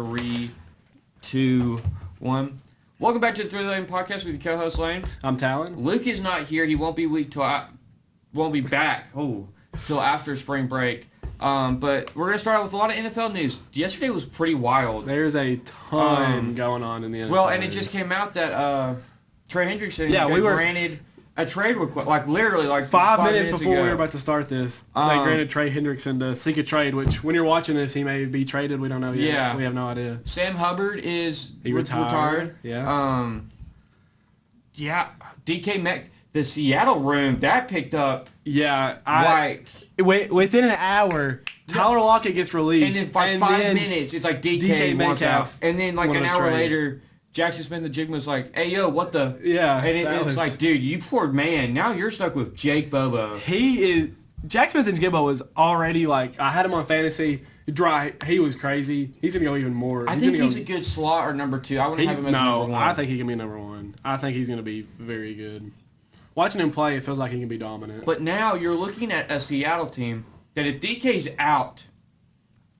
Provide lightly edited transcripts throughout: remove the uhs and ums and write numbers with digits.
3, 2, 1. Welcome back to the 3 Lane Podcast with your co-host Lane. I'm Talon. Luke is not here. He won't be back till after spring break. But we're gonna start out with a lot of NFL news. Yesterday was pretty wild. There's a ton going on in the NFL. Well, and it just came out that Trey Hendrickson got granted a trade request, literally 5 minutes before ago. we were about to start this. They granted Trey Hendrickson to seek a trade, which when you're watching this, he may be traded. We don't know yet. Yeah. We have no idea. Sam Hubbard is retired. Yeah. DK Metcalf, the Seattle room, that picked up. Yeah. Within an hour, Tyler Lockett gets released. And then 5 minutes, it's like DK Metcalf. And then an hour later, Jackson Smith-Njigba was like, hey, yo, what the? Yeah. And it's like, dude, you poor man. Now you're stuck with Jake Bobo. Jack Smith-Njigba was already I had him on fantasy. He was crazy. He's going to go even more. I think he's a good slot or number 2. I wouldn't have him as number 1. I think he can be number 1. I think he's going to be very good. Watching him play, it feels like he can be dominant. But now you're looking at a Seattle team that if DK's out,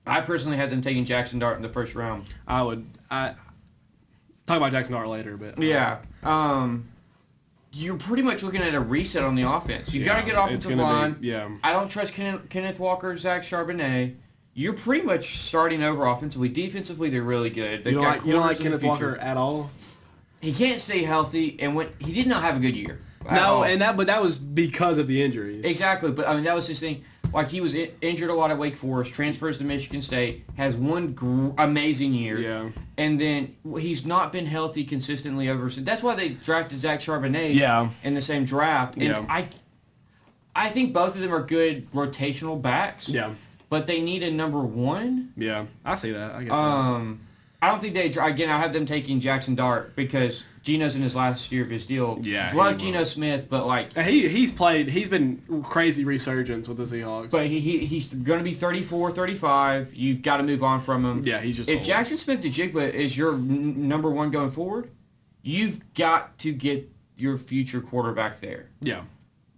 I personally had them taking Jackson Dart in the first round. Talk about Jackson Dart later, but yeah, you're pretty much looking at a reset on the offense. You've got to get offensive line. I don't trust Kenneth Walker, Zach Charbonnet. You're pretty much starting over offensively. Defensively, they're really good. You don't like Kenneth Walker at all? He can't stay healthy, and he did not have a good year. But that was because of the injuries. Exactly, but that was his thing. He was injured a lot at Wake Forest, transfers to Michigan State, has one amazing year, and then he's not been healthy consistently ever since. That's why they drafted Zach Charbonnet in the same draft. And I think both of them are good rotational backs. Yeah, but they need a number 1. Yeah, I see that. I get that. I don't think I have them taking Jackson Dart because Geno's in his last year of his deal. Yeah, love Geno Smith, but he's been crazy resurgence with the Seahawks. But he's going to be 34, 35. You've got to move on from him. Yeah, he's just if old. Jackson Smith-Njigba is your number 1 going forward, you've got to get your future quarterback there. Yeah.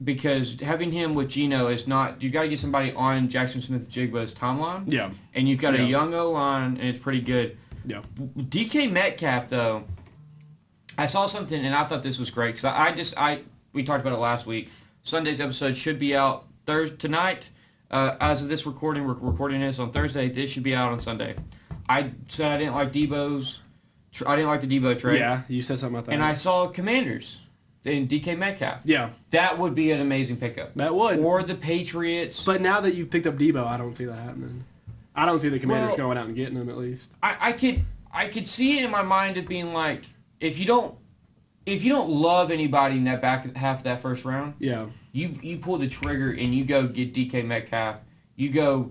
Because having him with Geno is not. You've got to get somebody on Jackson Smith-Njigba's timeline. Yeah. And you've got a young O-line, and it's pretty good. Yeah. DK Metcalf, though, I saw something, and I thought this was great, because we talked about it last week. Sunday's episode should be out tonight. As of this recording, we're recording this on Thursday. This should be out on Sunday. I said I didn't like the Debo trade. Yeah, you said something about that. And I saw Commanders in DK Metcalf. Yeah. That would be an amazing pickup. That would. Or the Patriots. But now that you've picked up Debo, I don't see that happening. I don't see the Commanders going out and getting him, at least. I could see it in my mind of being like, if you don't love anybody in that back half of that first round, you pull the trigger and you go get DK Metcalf. You go,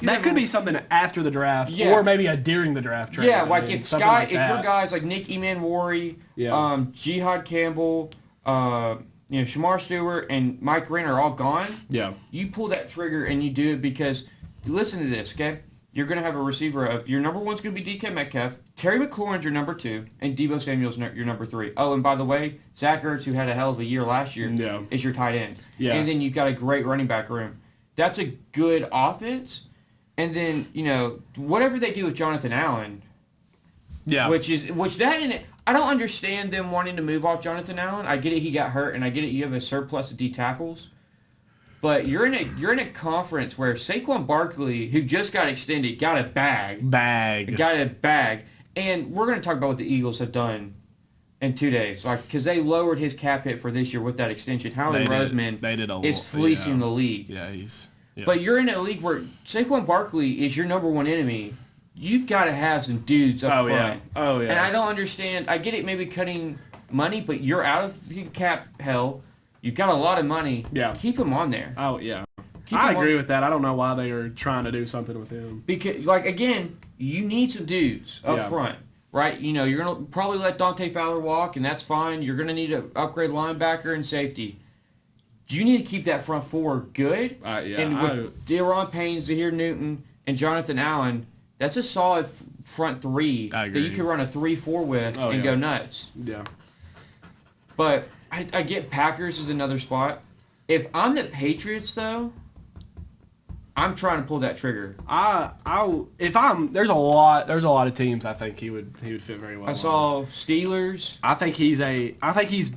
that could be something after the draft, or maybe a during the draft trade. Yeah, if your guys like Nick Emanwari, Jihad Campbell, Shamar Stewart and Mike Wren are all gone. Yeah, you pull that trigger and you do it because. Listen to this, okay? You're going to have a receiver of your number 1's going to be DK Metcalf, Terry McLaurin's your number 2, and Deebo Samuel's your number 3. Oh, and by the way, Zach Ertz, who had a hell of a year last year, is your tight end. Yeah. And then you've got a great running back room. That's a good offense. And then, whatever they do with Jonathan Allen, I don't understand them wanting to move off Jonathan Allen. I get it, he got hurt, and I get it, you have a surplus of D tackles. But you're in a conference where Saquon Barkley, who just got extended, got a bag. And we're going to talk about what the Eagles have done in 2 days. Because they lowered his cap hit for this year with that extension. Howie Roseman is fleecing the league. Yeah, But you're in a league where Saquon Barkley is your number 1 enemy. You've got to have some dudes up front. Oh, yeah. And I don't understand. I get it, maybe cutting money, but you're out of the cap hell. You've got a lot of money. Yeah. Keep him on there. Oh, yeah. I agree with that. I don't know why they are trying to do something with him. Because, again, you need some dudes up front, right? You're going to probably let Dante Fowler walk, and that's fine. You're going to need to upgrade linebacker and safety. You need to keep that front 4 good. And with De'Ron Payne, Zahir Newton, and Jonathan Allen, that's a solid front 3 that you can run a 3-4 with and go nuts. Yeah. But I get Packers is another spot. If I'm the Patriots, though, I'm trying to pull that trigger. There's a lot of teams I think he would fit very well. I saw Steelers. I think he's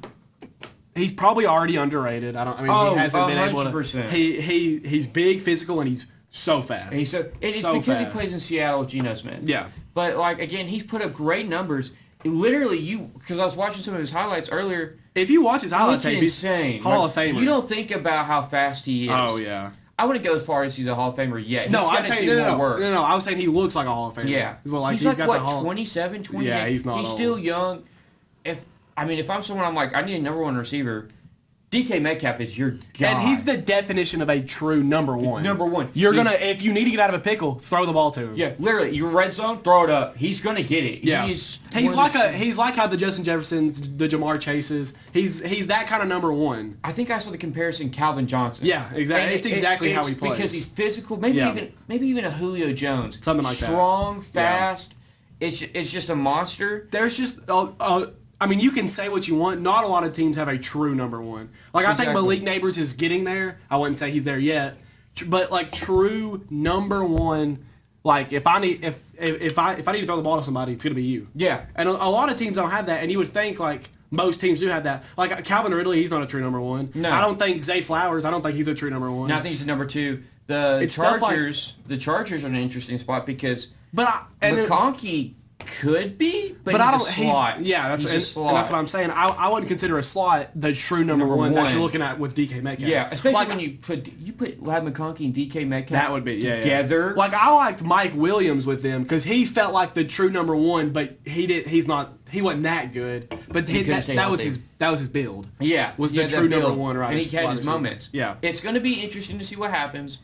probably already underrated. He hasn't been able to. He's big, physical, and he's so fast. It's because he plays in Seattle with Geno Smith. Yeah. But like again, he's put up great numbers. Literally, because I was watching some of his highlights earlier. If you watch his highlights, he's insane. Hall of Famer. You don't think about how fast he is. Oh yeah. I wouldn't go as far as he's a Hall of Famer yet. No, I'm saying more work. No. I was saying he looks like a Hall of Famer. Yeah. He's like got what, the 27, 28? Yeah, he's not. He's old. still young. If I'm someone, I'm like, I need a number one receiver. DK Metcalf is your guy. And he's the definition of a true number one. Number one. If you need to get out of a pickle, throw the ball to him. Yeah, literally, your red zone, throw it up. He's gonna get it. Yeah. He's like how the Justin Jeffersons, the Jamar Chases. He's that kind of number one. I think I saw the comparison Calvin Johnson. Yeah, exactly. It's exactly how he plays. Because he's physical, maybe even a Julio Jones. Something like Strong, fast. Yeah. It's just a monster. There's just you can say what you want. Not a lot of teams have a true number one. Like, I think Malik Neighbors is getting there. I wouldn't say he's there yet. But, like, true number one, like, if I need to throw the ball to somebody, it's going to be you. Yeah. And a lot of teams don't have that. And you would think, like, most teams do have that. Like, Calvin Ridley, he's not a true number one. No. I don't think Zay Flowers, I don't think he's a true number one. No, I think he's a number two. The Chargers are in an interesting spot because McConkey could be, but he's a slot. That's a slot. And that's what I'm saying. I wouldn't consider a slot the true number one that you're looking at with DK Metcalf. Yeah, especially when you put Ladd McConkey and DK Metcalf that would be together. Yeah. Like, I liked Mike Williams with them because he felt like the true number one, but he wasn't that good. But that was his build. Yeah, was the true number one, right? And he had his moments. Yeah, it's going to be interesting to see what happens.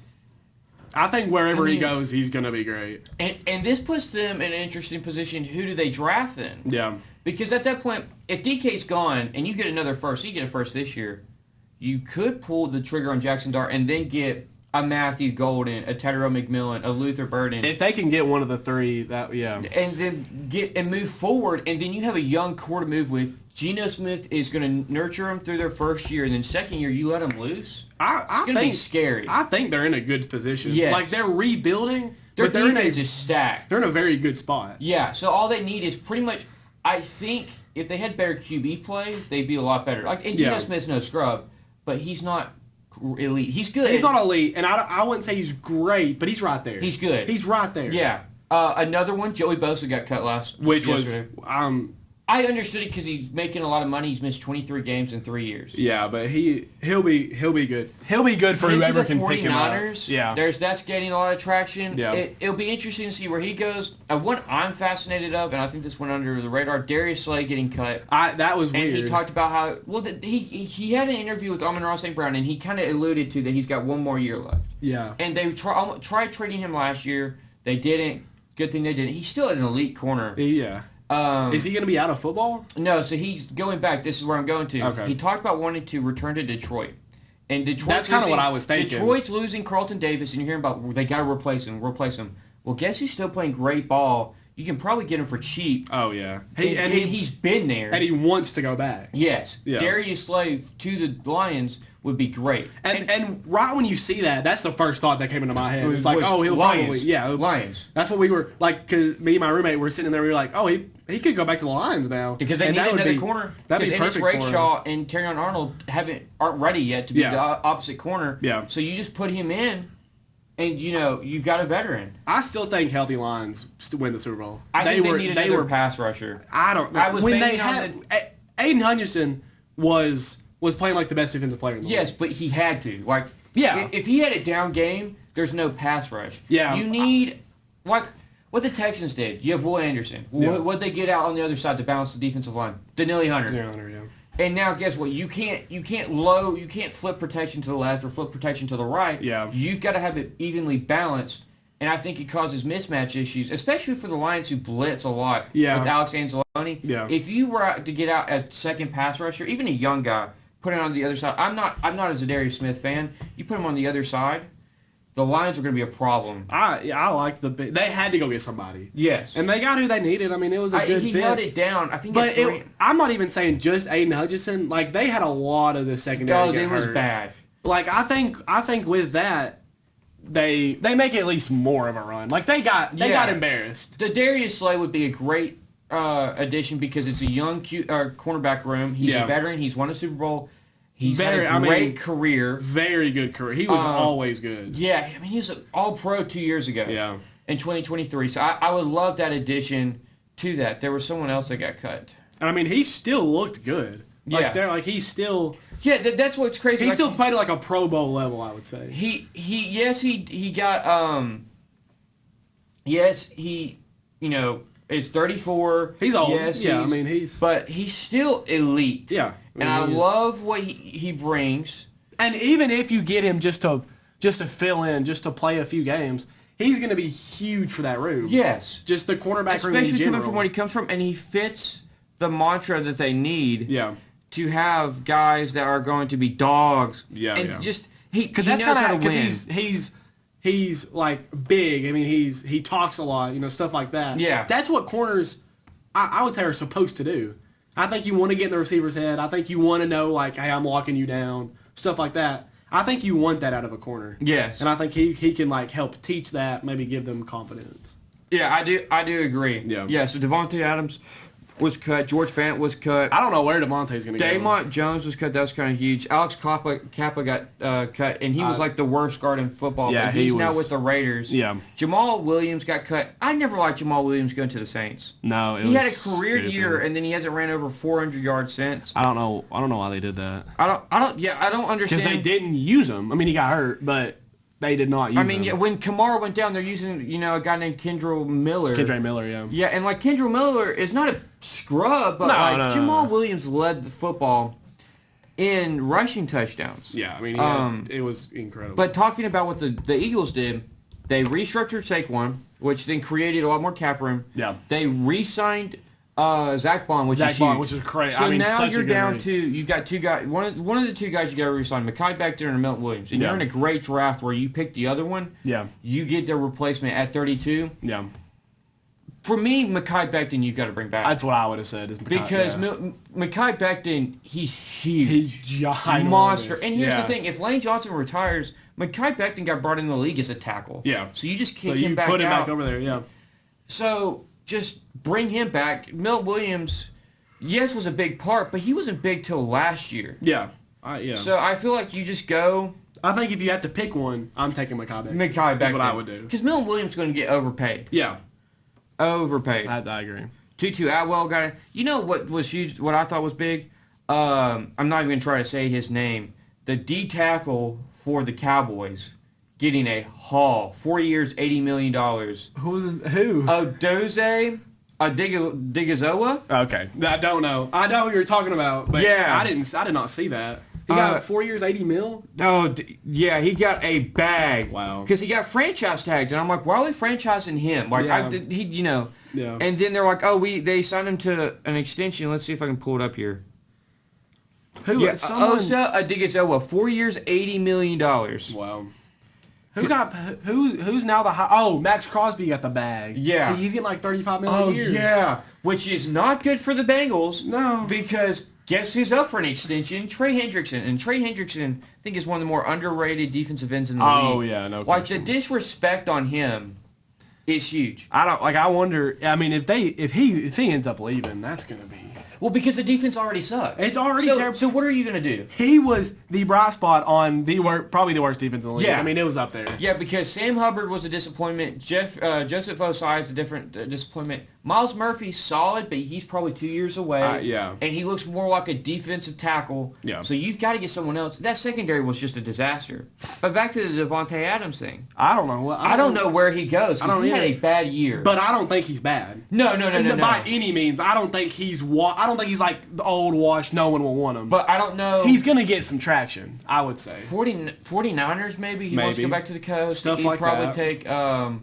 I think wherever he goes, he's going to be great. And this puts them in an interesting position. Who do they draft then? Yeah. Because at that point, if DK's gone and you get another first, you get a first this year, you could pull the trigger on Jackson Dart and then get a Matthew Golden, a Tyrell McMillan, a Luther Burden. If they can get one of the three, and then move forward, and then you have a young core to move with. Geno Smith is going to nurture them through their first year, and then second year you let them loose. It's going to be scary. I think they're in a good position. Yes. Like, they're rebuilding. Their defense is stacked. They're in a very good spot. Yeah, so all they need is pretty much, I think, if they had better QB play, they'd be a lot better. Like, and Geno Smith's no scrub, but he's not elite. He's good. He's not elite, and I wouldn't say he's great, but he's right there. He's good. He's right there. Yeah. Another one, Joey Bosa got cut yesterday. I understood it because he's making a lot of money. He's missed 23 games in 3 years. Yeah, but he'll be good. He'll be good for whoever can pick him up. Yeah, that's getting a lot of traction. Yeah, it'll be interesting to see where he goes. One I'm fascinated of, and I think this went under the radar. Darius Slay getting cut. That was weird. And he talked about how he had an interview with Amon-Ra St. Brown, and he kind of alluded to that he's got one more year left. Yeah, and they tried trading him last year. They didn't. Good thing they didn't. He's still an elite corner. Yeah. Is he going to be out of football? No, so he's going back. This is where I'm going to. Okay. He talked about wanting to return to Detroit. And that's kind of what I was thinking. Detroit's losing Carlton Davis, and you're hearing about they got to replace him. Well, guess who's still playing great ball? You can probably get him for cheap. Oh, yeah. He's been there. And he wants to go back. Yes. Yeah. Darius Slay to the Lions would be great. And right when you see that, that's the first thought that came into my head. It's like, he'll Lions. probably... Lions. That's what we were... Like, cause me and my roommate were sitting there, we were like, he could go back to the Lions now. Because they need another corner. That'd be perfect for him. Shaw and Terrion Arnold aren't ready yet to be the opposite corner. Yeah. So you just put him in, and, you've got a veteran. I still think healthy Lions win the Super Bowl. I think they need another pass rusher. I don't know. Aiden Hutchinson was playing like the best defensive player in the league. Yes, but he had to. If he had a down game, there's no pass rush. Yeah. You need, what the Texans did. You have Will Anderson. Yeah. What'd they get out on the other side to balance the defensive line? Danielle Hunter. Yeah. And now guess what? You can't flip protection to the left or flip protection to the right. Yeah. You've got to have it evenly balanced. And I think it causes mismatch issues, especially for the Lions who blitz a lot with Alex Anzalone. Yeah. If you were to get out a second pass rusher, even a young guy, put it on the other side. I'm not a Zadarius Smith fan. You put him on the other side, the Lions are going to be a problem. I like they had to go get somebody. Yes. And they got who they needed. I mean, it was a good fit. He held it down. I think I'm not even saying just Aiden Hutchinson. Like, they had a lot of the secondary was bad. Like, I think with that, they make at least more of a run. Like they got embarrassed. The Darius Slay would be a great addition because it's a young cornerback room. He's a veteran. He's won a Super Bowl. He's had a great career. Very good career. He was always good. Yeah, I mean, he was an all-pro 2 years ago. Yeah. In 2023. So I would love that addition to that. There was someone else that got cut. And I mean, he still looked good. He's still... Yeah, that's what's crazy. He still played at like a Pro Bowl level, I would say. He got, is 34. He's old. Yes, but he's still elite. Yeah. I love what he brings. And even if you get him just to fill in, just to play a few games, he's going to be huge for that room. Yes. Just the cornerback room in general. Especially coming from where he comes from, and he fits the mantra that they need to have guys that are going to be dogs. Yeah, and just because that's kind of because he's like big. I mean, he talks a lot, stuff like that. Yeah. That's what corners, I would say, are supposed to do. I think you want to get in the receiver's head. I think you want to know, like, hey, I'm locking you down, stuff like that. I think you want that out of a corner. Yes. And I think he can, like, help teach that, maybe give them confidence. Yeah, I do agree. Yeah, so Devontae Adams was cut. George Fant was cut. I don't know where Devontae's going to go. Damont Jones was cut. That was kind of huge. Alex Kappa got cut, and he was like the worst guard in football. Yeah, but he's now with the Raiders. Yeah. Jamal Williams got cut. I never liked Jamal Williams going to the Saints. No, he had a career year, and then he hasn't ran over 400 yards since. I don't know why they did that. I don't understand. Because they didn't use him. I mean, he got hurt, but they did not use him. Yeah, when Kamara went down, they're using, a guy named Kendra Miller. Kendra Miller, yeah. Yeah, and like Kendra Miller is not a scrub, but Jamal Williams led the football in rushing touchdowns. Yeah, I mean, it was incredible. But talking about what the Eagles did, they restructured Saquon, which then created a lot more cap room. Yeah. They re-signed Zach Bond, which is crazy. So now you're down to, you got two guys. One of the two guys you got to re-sign, Mekhi Becton and Milton Williams. And you're in a great draft where you pick the other one. Yeah. You get their replacement at 32. Yeah. For me, Mekhi Becton, you got to bring back. That's what I would have said. Because Mekhi Becton, he's huge. He's giant. Monster. And here's the thing. If Lane Johnson retires, Mekhi Becton got brought in the league as a tackle. Yeah. So you just kick him back out. Put him back over there, yeah. So just bring him back. Milt Williams, yes, was a big part, but he wasn't big till last year. Yeah. So I feel like you just go. I think if you have to pick one, I'm taking Mekhi Becton. Mekhi Becton. That's what I would do. Because Milton Williams is going to get overpaid. Yeah. Overpaid. I agree. Tutu Atwell got it. You know what was huge? What I thought was big? I'm not even going to try to say his name. The D tackle for the Cowboys getting a haul. 4 years, $80 million. Who? Odoze Digazoa. Okay. I don't know. I know who you're talking about, but I did not see that. He got 4 years, $80 million? Oh, yeah, he got a bag. Wow. Because he got franchise tagged, and I'm like, why are we franchising him? Like, Yeah. Yeah. And then they're like, they signed him to an extension. Let's see if I can pull it up here. Who? Yeah, Osa Adigazoa, 4 years, $80 million. Wow. Who's now the high? Oh, Max Crosby got the bag. Yeah. He's getting like $35 million a year. Yeah. Which is not good for the Bengals. No. Because guess who's up for an extension? Trey Hendrickson. And Trey Hendrickson, I think, is one of the more underrated defensive ends in the league. Oh, yeah, no question. The disrespect on him is huge. I wonder, I mean, if he ends up leaving, that's going to be... Well, because the defense already sucks. It's already terrible. So what are you going to do? He was the bright spot on probably the worst defense in the league. Yeah. I mean, it was up there. Yeah, because Sam Hubbard was a disappointment. Joseph Osai is a different disappointment. Miles Murphy's solid, but he's probably 2 years away. Yeah. And he looks more like a defensive tackle. Yeah. So you've got to get someone else. That secondary was just a disaster. But back to the Devontae Adams thing. I don't know. I don't know where he goes because he had a bad year. But I don't think he's bad. No. By any means, I don't think he's like the old wash. No one will want him. But I don't know. He's going to get some traction, I would say. 49ers maybe. He wants to go back to the coast. Stuff He'd like probably that. take a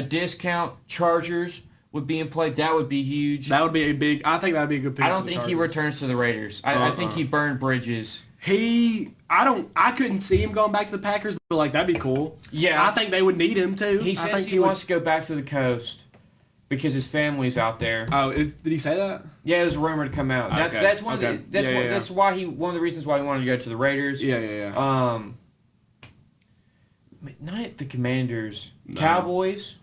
discount. Chargers would be in play. That would be huge. That would be I think that would be a good pick. I don't think he returns to the Raiders. I think he burned bridges. I couldn't see him going back to the Packers, but like that'd be cool. Yeah. I think they would need him too. He says he wants to go back to the coast because his family's out there. Oh, did he say that? Yeah, it was a rumor to come out. Okay. That's one of the one of the reasons why he wanted to go to the Raiders. Yeah. Not the Commanders. No. Cowboys.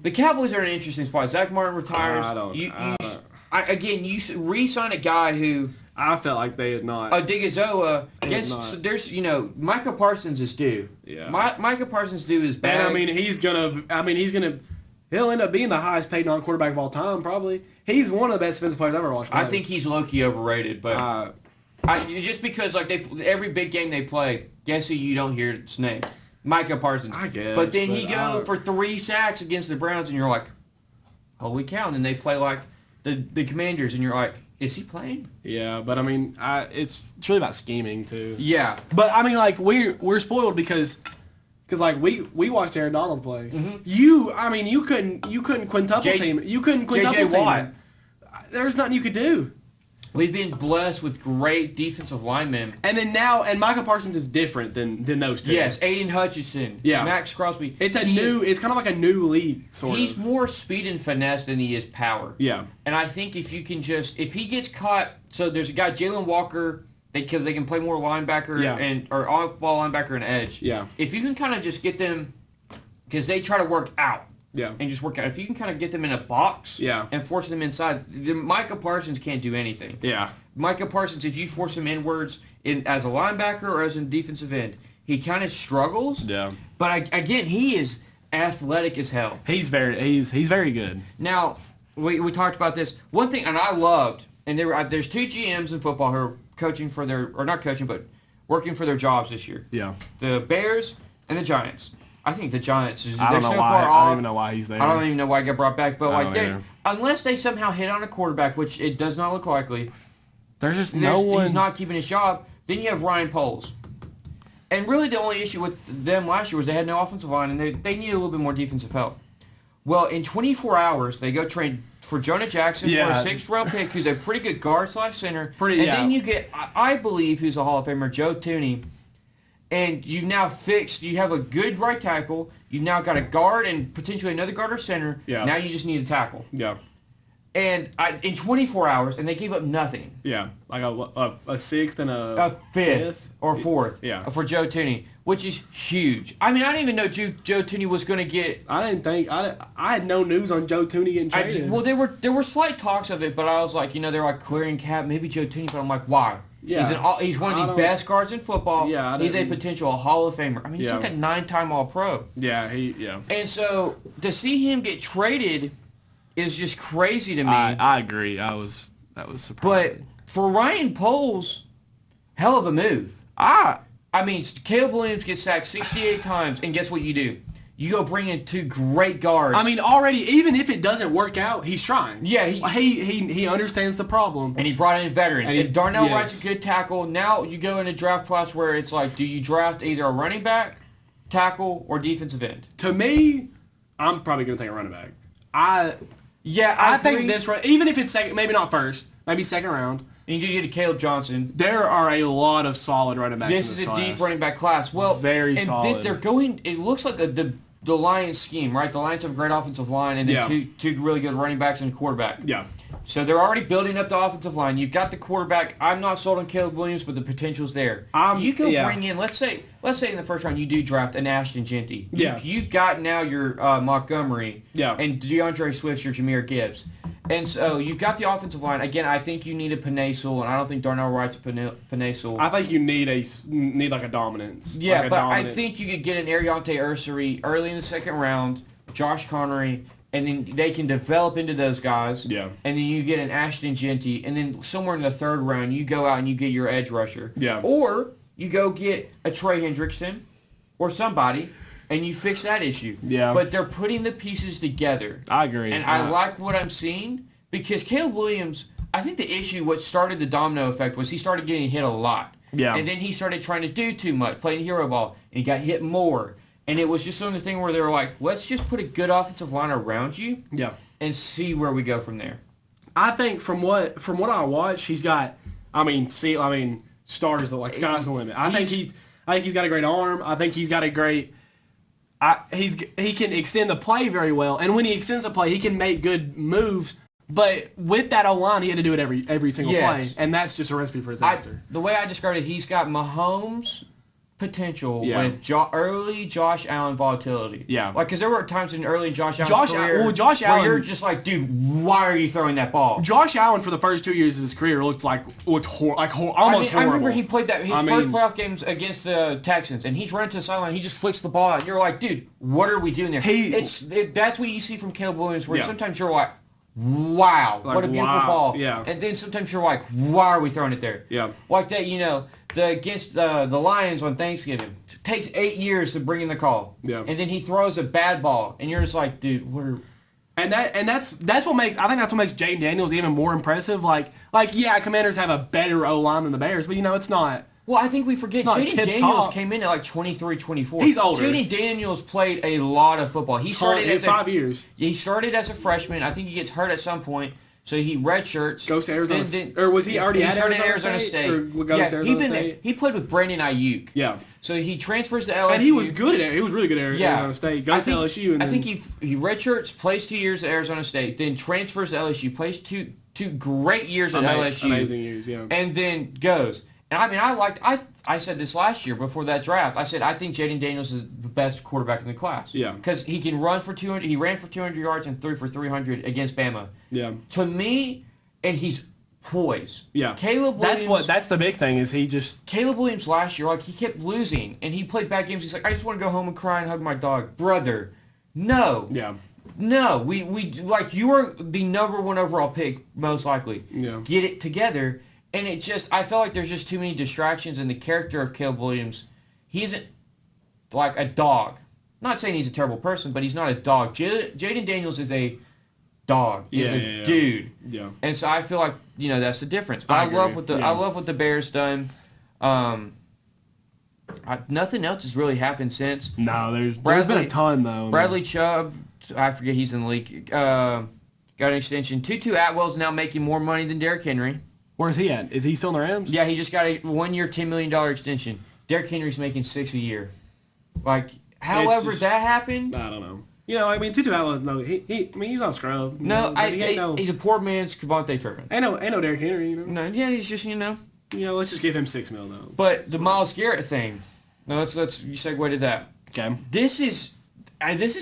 The Cowboys are in an interesting spot. Zach Martin retires. You re-sign a guy who I felt like they had not. Digazoa. So there's Micah Parsons is due. Yeah. Micah Parsons due is bad. And he'll end up being the highest paid non-quarterback of all time. Probably. He's one of the best defensive players I've ever watched play. I think he's low-key overrated, but just because every big game they play, guess who you don't hear its name? Micah Parsons. I guess. But then he go for 3 sacks against the Browns, and you're like, holy cow! And then they play like the Commanders, and you're like, is he playing? Yeah, but it's really about scheming too. Yeah, but we're spoiled because we watched Aaron Donald play. Mm-hmm. You couldn't quintuple team. You couldn't quintuple J.J. team. Watt. There's nothing you could do. We've been blessed with great defensive linemen. And Micah Parsons is different than those two. Yes, Aiden Hutchinson, Max Crosby. It's kind of like a new league, sort of. He's more speed and finesse than he is power. Yeah. And I think if he gets caught, so there's a guy, Jalen Walker, because they can play more linebacker or off-ball linebacker and edge. Yeah. If you can kind of just get them, because they try to work out. Yeah. And just work out. If you can kind of get them in a box and force them inside, Micah Parsons can't do anything. Yeah. Micah Parsons, if you force him inwards as a linebacker or as a defensive end, he kind of struggles. Yeah. But again, he is athletic as hell. He's very good. Now, we talked about this. One thing, and I loved, and there's 2 GMs in football who are coaching for but working for their jobs this year. Yeah. The Bears and the Giants. I think the Giants I don't even know why he's there. I don't even know why he got brought back. But unless they somehow hit on a quarterback, which it does not look likely, there's no one. He's not keeping his job. Then you have Ryan Poles. And really the only issue with them last year was they had no offensive line, and they needed a little bit more defensive help. Well, in 24 hours, they go trade for Jonah Jackson for a 6th-round pick, who's a pretty good guard/center. Then you get, I believe, who's a Hall of Famer, Joe Thuney. And you've now you have a good right tackle. You've now got a guard and potentially another guard or center. Yeah. Now you just need a tackle. Yeah. And in 24 hours, and they gave up nothing. Yeah. Like a 6th and a 5th or 4th for Joe Thuney, which is huge. I didn't even know Joe Thuney was going to get... I had no news on Joe Thuney getting traded. Well, there were slight talks of it, but I was like, they're like clearing cap, maybe Joe Thuney, but I'm like, why? Yeah. He's one of the best guards in football. Yeah, he's a potential Hall of Famer. He's like a 9-time All-Pro. Yeah, And so to see him get traded is just crazy to me. I agree. That was surprising. But for Ryan Poles, hell of a move. Caleb Williams gets sacked 68 times, and guess what you do? You go bring in 2 great guards. Already, even if it doesn't work out, he's trying. Yeah, he understands the problem. And he brought in veterans. And if Darnell Wright's a good tackle, now you go in a draft class where it's like, do you draft either a running back, tackle, or defensive end? To me, I'm probably going to take a running back. I think this right, even if it's second, maybe not first, maybe second round. And you get a Caleb Johnson. There are a lot of solid running backs in this class. This is a deep running back class. Well, very solid. It looks like the Lions scheme, right? The Lions have a great offensive line and then two really good running backs and a quarterback. Yeah. So they're already building up the offensive line. You've got the quarterback. I'm not sold on Caleb Williams, but the potential's there. You can bring in, let's say in the first round you do draft an Ashton Genty. You've got now your Montgomery and DeAndre Swift, your Jahmyr Gibbs. And so you've got the offensive line. Again, I think you need a Panesel, and I don't think Darnell Wright's a Panesel. I think you need like a dominance. Yeah, I think you could get an Ariante Ursary early in the second round, Josh Connery, and then they can develop into those guys. Yeah. And then you get an Ashton Genty, and then somewhere in the third round, you go out and you get your edge rusher. Yeah. Or you go get a Trey Hendrickson or somebody, and you fix that issue. Yeah. But they're putting the pieces together. I agree. And I like what I'm seeing because Caleb Williams, I think the issue, what started the domino effect, was he started getting hit a lot. Yeah. And then he started trying to do too much, playing hero ball, and he got hit more. And it was just something thing where they were like, let's just put a good offensive line around you and see where we go from there. I think from what I watched, he's got, stars that like sky's the limit. I think he's got a great arm. I think he's got a great. He can extend the play very well, and when he extends the play, he can make good moves. But with that O-line, he had to do it every single play, and that's just a recipe for disaster. The way I described it, he's got Mahomes potential with early Josh Allen volatility. Yeah. Like, because there were times in early Josh Allen's career where you're just like, dude, why are you throwing that ball? Josh Allen, for the first 2 years of his career, looked almost horrible. I remember he played his first playoff games against the Texans, and he's running to the sideline, he just flicks the ball out, and you're like, dude, what are we doing there? That's what you see from Caleb Williams, where sometimes you're like, wow, what a beautiful ball. Yeah. And then sometimes you're like, why are we throwing it there? Yeah. Like that, against the Lions on Thanksgiving. It takes 8 years to bring in the call. Yeah. And then he throws a bad ball, and you're just like, dude, what are... that's what makes Jaden Daniels even more impressive. Commanders have a better O-line than the Bears, but it's not. Well, I think we forget Jaden Daniels came in at like 23, 24. He's older. Jaden Daniels played a lot of football. He started as 5 years. He started as a freshman. I think he gets hurt at some point, so he redshirts. Goes to Arizona State. Or was he already at Arizona State? Or goes to Arizona State? He played with Brandon Ayuk. Yeah. So he transfers to LSU. And he was good at it. He was really good at Arizona State. Goes to LSU. I think he redshirts, plays 2 years at Arizona State, then transfers to LSU, plays two great years at LSU. Amazing years, yeah. And then goes. And I said this last year before that draft. I said I think Jaden Daniels is the best quarterback in the class. Yeah. Because he can run for 200. He ran for 200 yards and threw for 300 against Bama. Yeah. To me, and he's poised. Yeah. Caleb Williams. That's the big thing is he just. Caleb Williams last year, he kept losing and he played bad games. He's like, I just want to go home and cry and hug my dog, brother. No. Yeah. No, we you are the number 1 overall pick most likely. Yeah. Get it together. And I feel like there's just too many distractions in the character of Caleb Williams. He isn't like a dog. I'm not saying he's a terrible person, but he's not a dog. Jaden Daniels is a dog. He's a dude. Yeah. And so I feel like, that's the difference. But I love what the Bears done. Nothing else has really happened since. No, there's been a ton, though. Bradley Chubb, I forget he's in the league, got an extension. Tutu Atwell's now making more money than Derrick Henry. Where's he at? Is he still in the Rams? Yeah, he just got a 1-year, $10 million extension. Derrick Henry's making $6 a year. However that happened... I don't know. Tutu Atwell, he's not a scrub. No, he's a poor man's Kevontae Turpin. Ain't no Derrick Henry, No, yeah, he's just, let's just give him $6 million, though. But the Myles Garrett thing, now let's segue to that. Okay. This is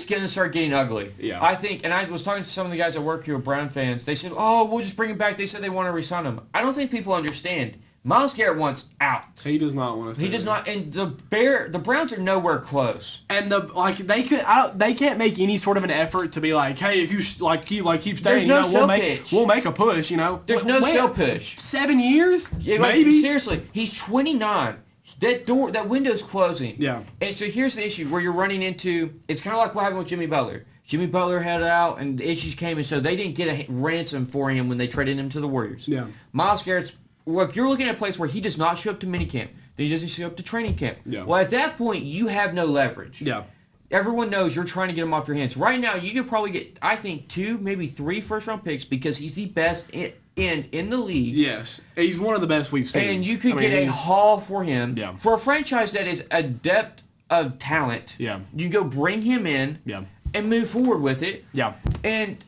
going to start getting ugly. Yeah. I think, and I was talking to some of the guys that work here with Brown fans. They said, oh, we'll just bring him back. They said they want to re-sign him. I don't think people understand. Myles Garrett wants out. He does not want to stay. He does not, and the Browns are nowhere close. And they can't make any sort of an effort to be like, hey, if you keep staying, there's no pitch. We'll make a push. There's no sell push. 7 years, yeah, maybe. Seriously, he's 29. That window's closing. Yeah. And so here's the issue where you're running into, it's kind of like what happened with Jimmy Butler. Jimmy Butler had out and the issues came, and so they didn't get a ransom for him when they traded him to the Warriors. Yeah. Myles Garrett's, you're looking at a place where he does not show up to minicamp. Then he doesn't show up to training camp. Yeah. Well, at that point, you have no leverage. Yeah. Everyone knows you're trying to get him off your hands. Right now, you could probably get, I think, 2, maybe 3 first-round picks because he's the best end in the league. Yes. He's one of the best we've seen. And you could get a haul for him. Yeah. For a franchise that is a depth of talent. Yeah. You go bring him in. Yeah. And move forward with it. Yeah. And,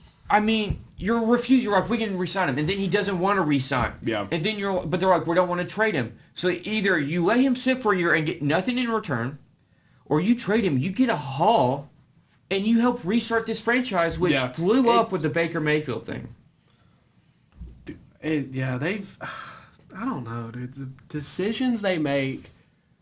you're refusing. You're like, we can re-sign him. And then he doesn't want to re-sign. Yeah. And then but they're like, we don't want to trade him. So either you let him sit for a year and get nothing in return, or you trade him, you get a haul, and you help restart this franchise, which blew up with the Baker Mayfield thing. I don't know, dude. The decisions they make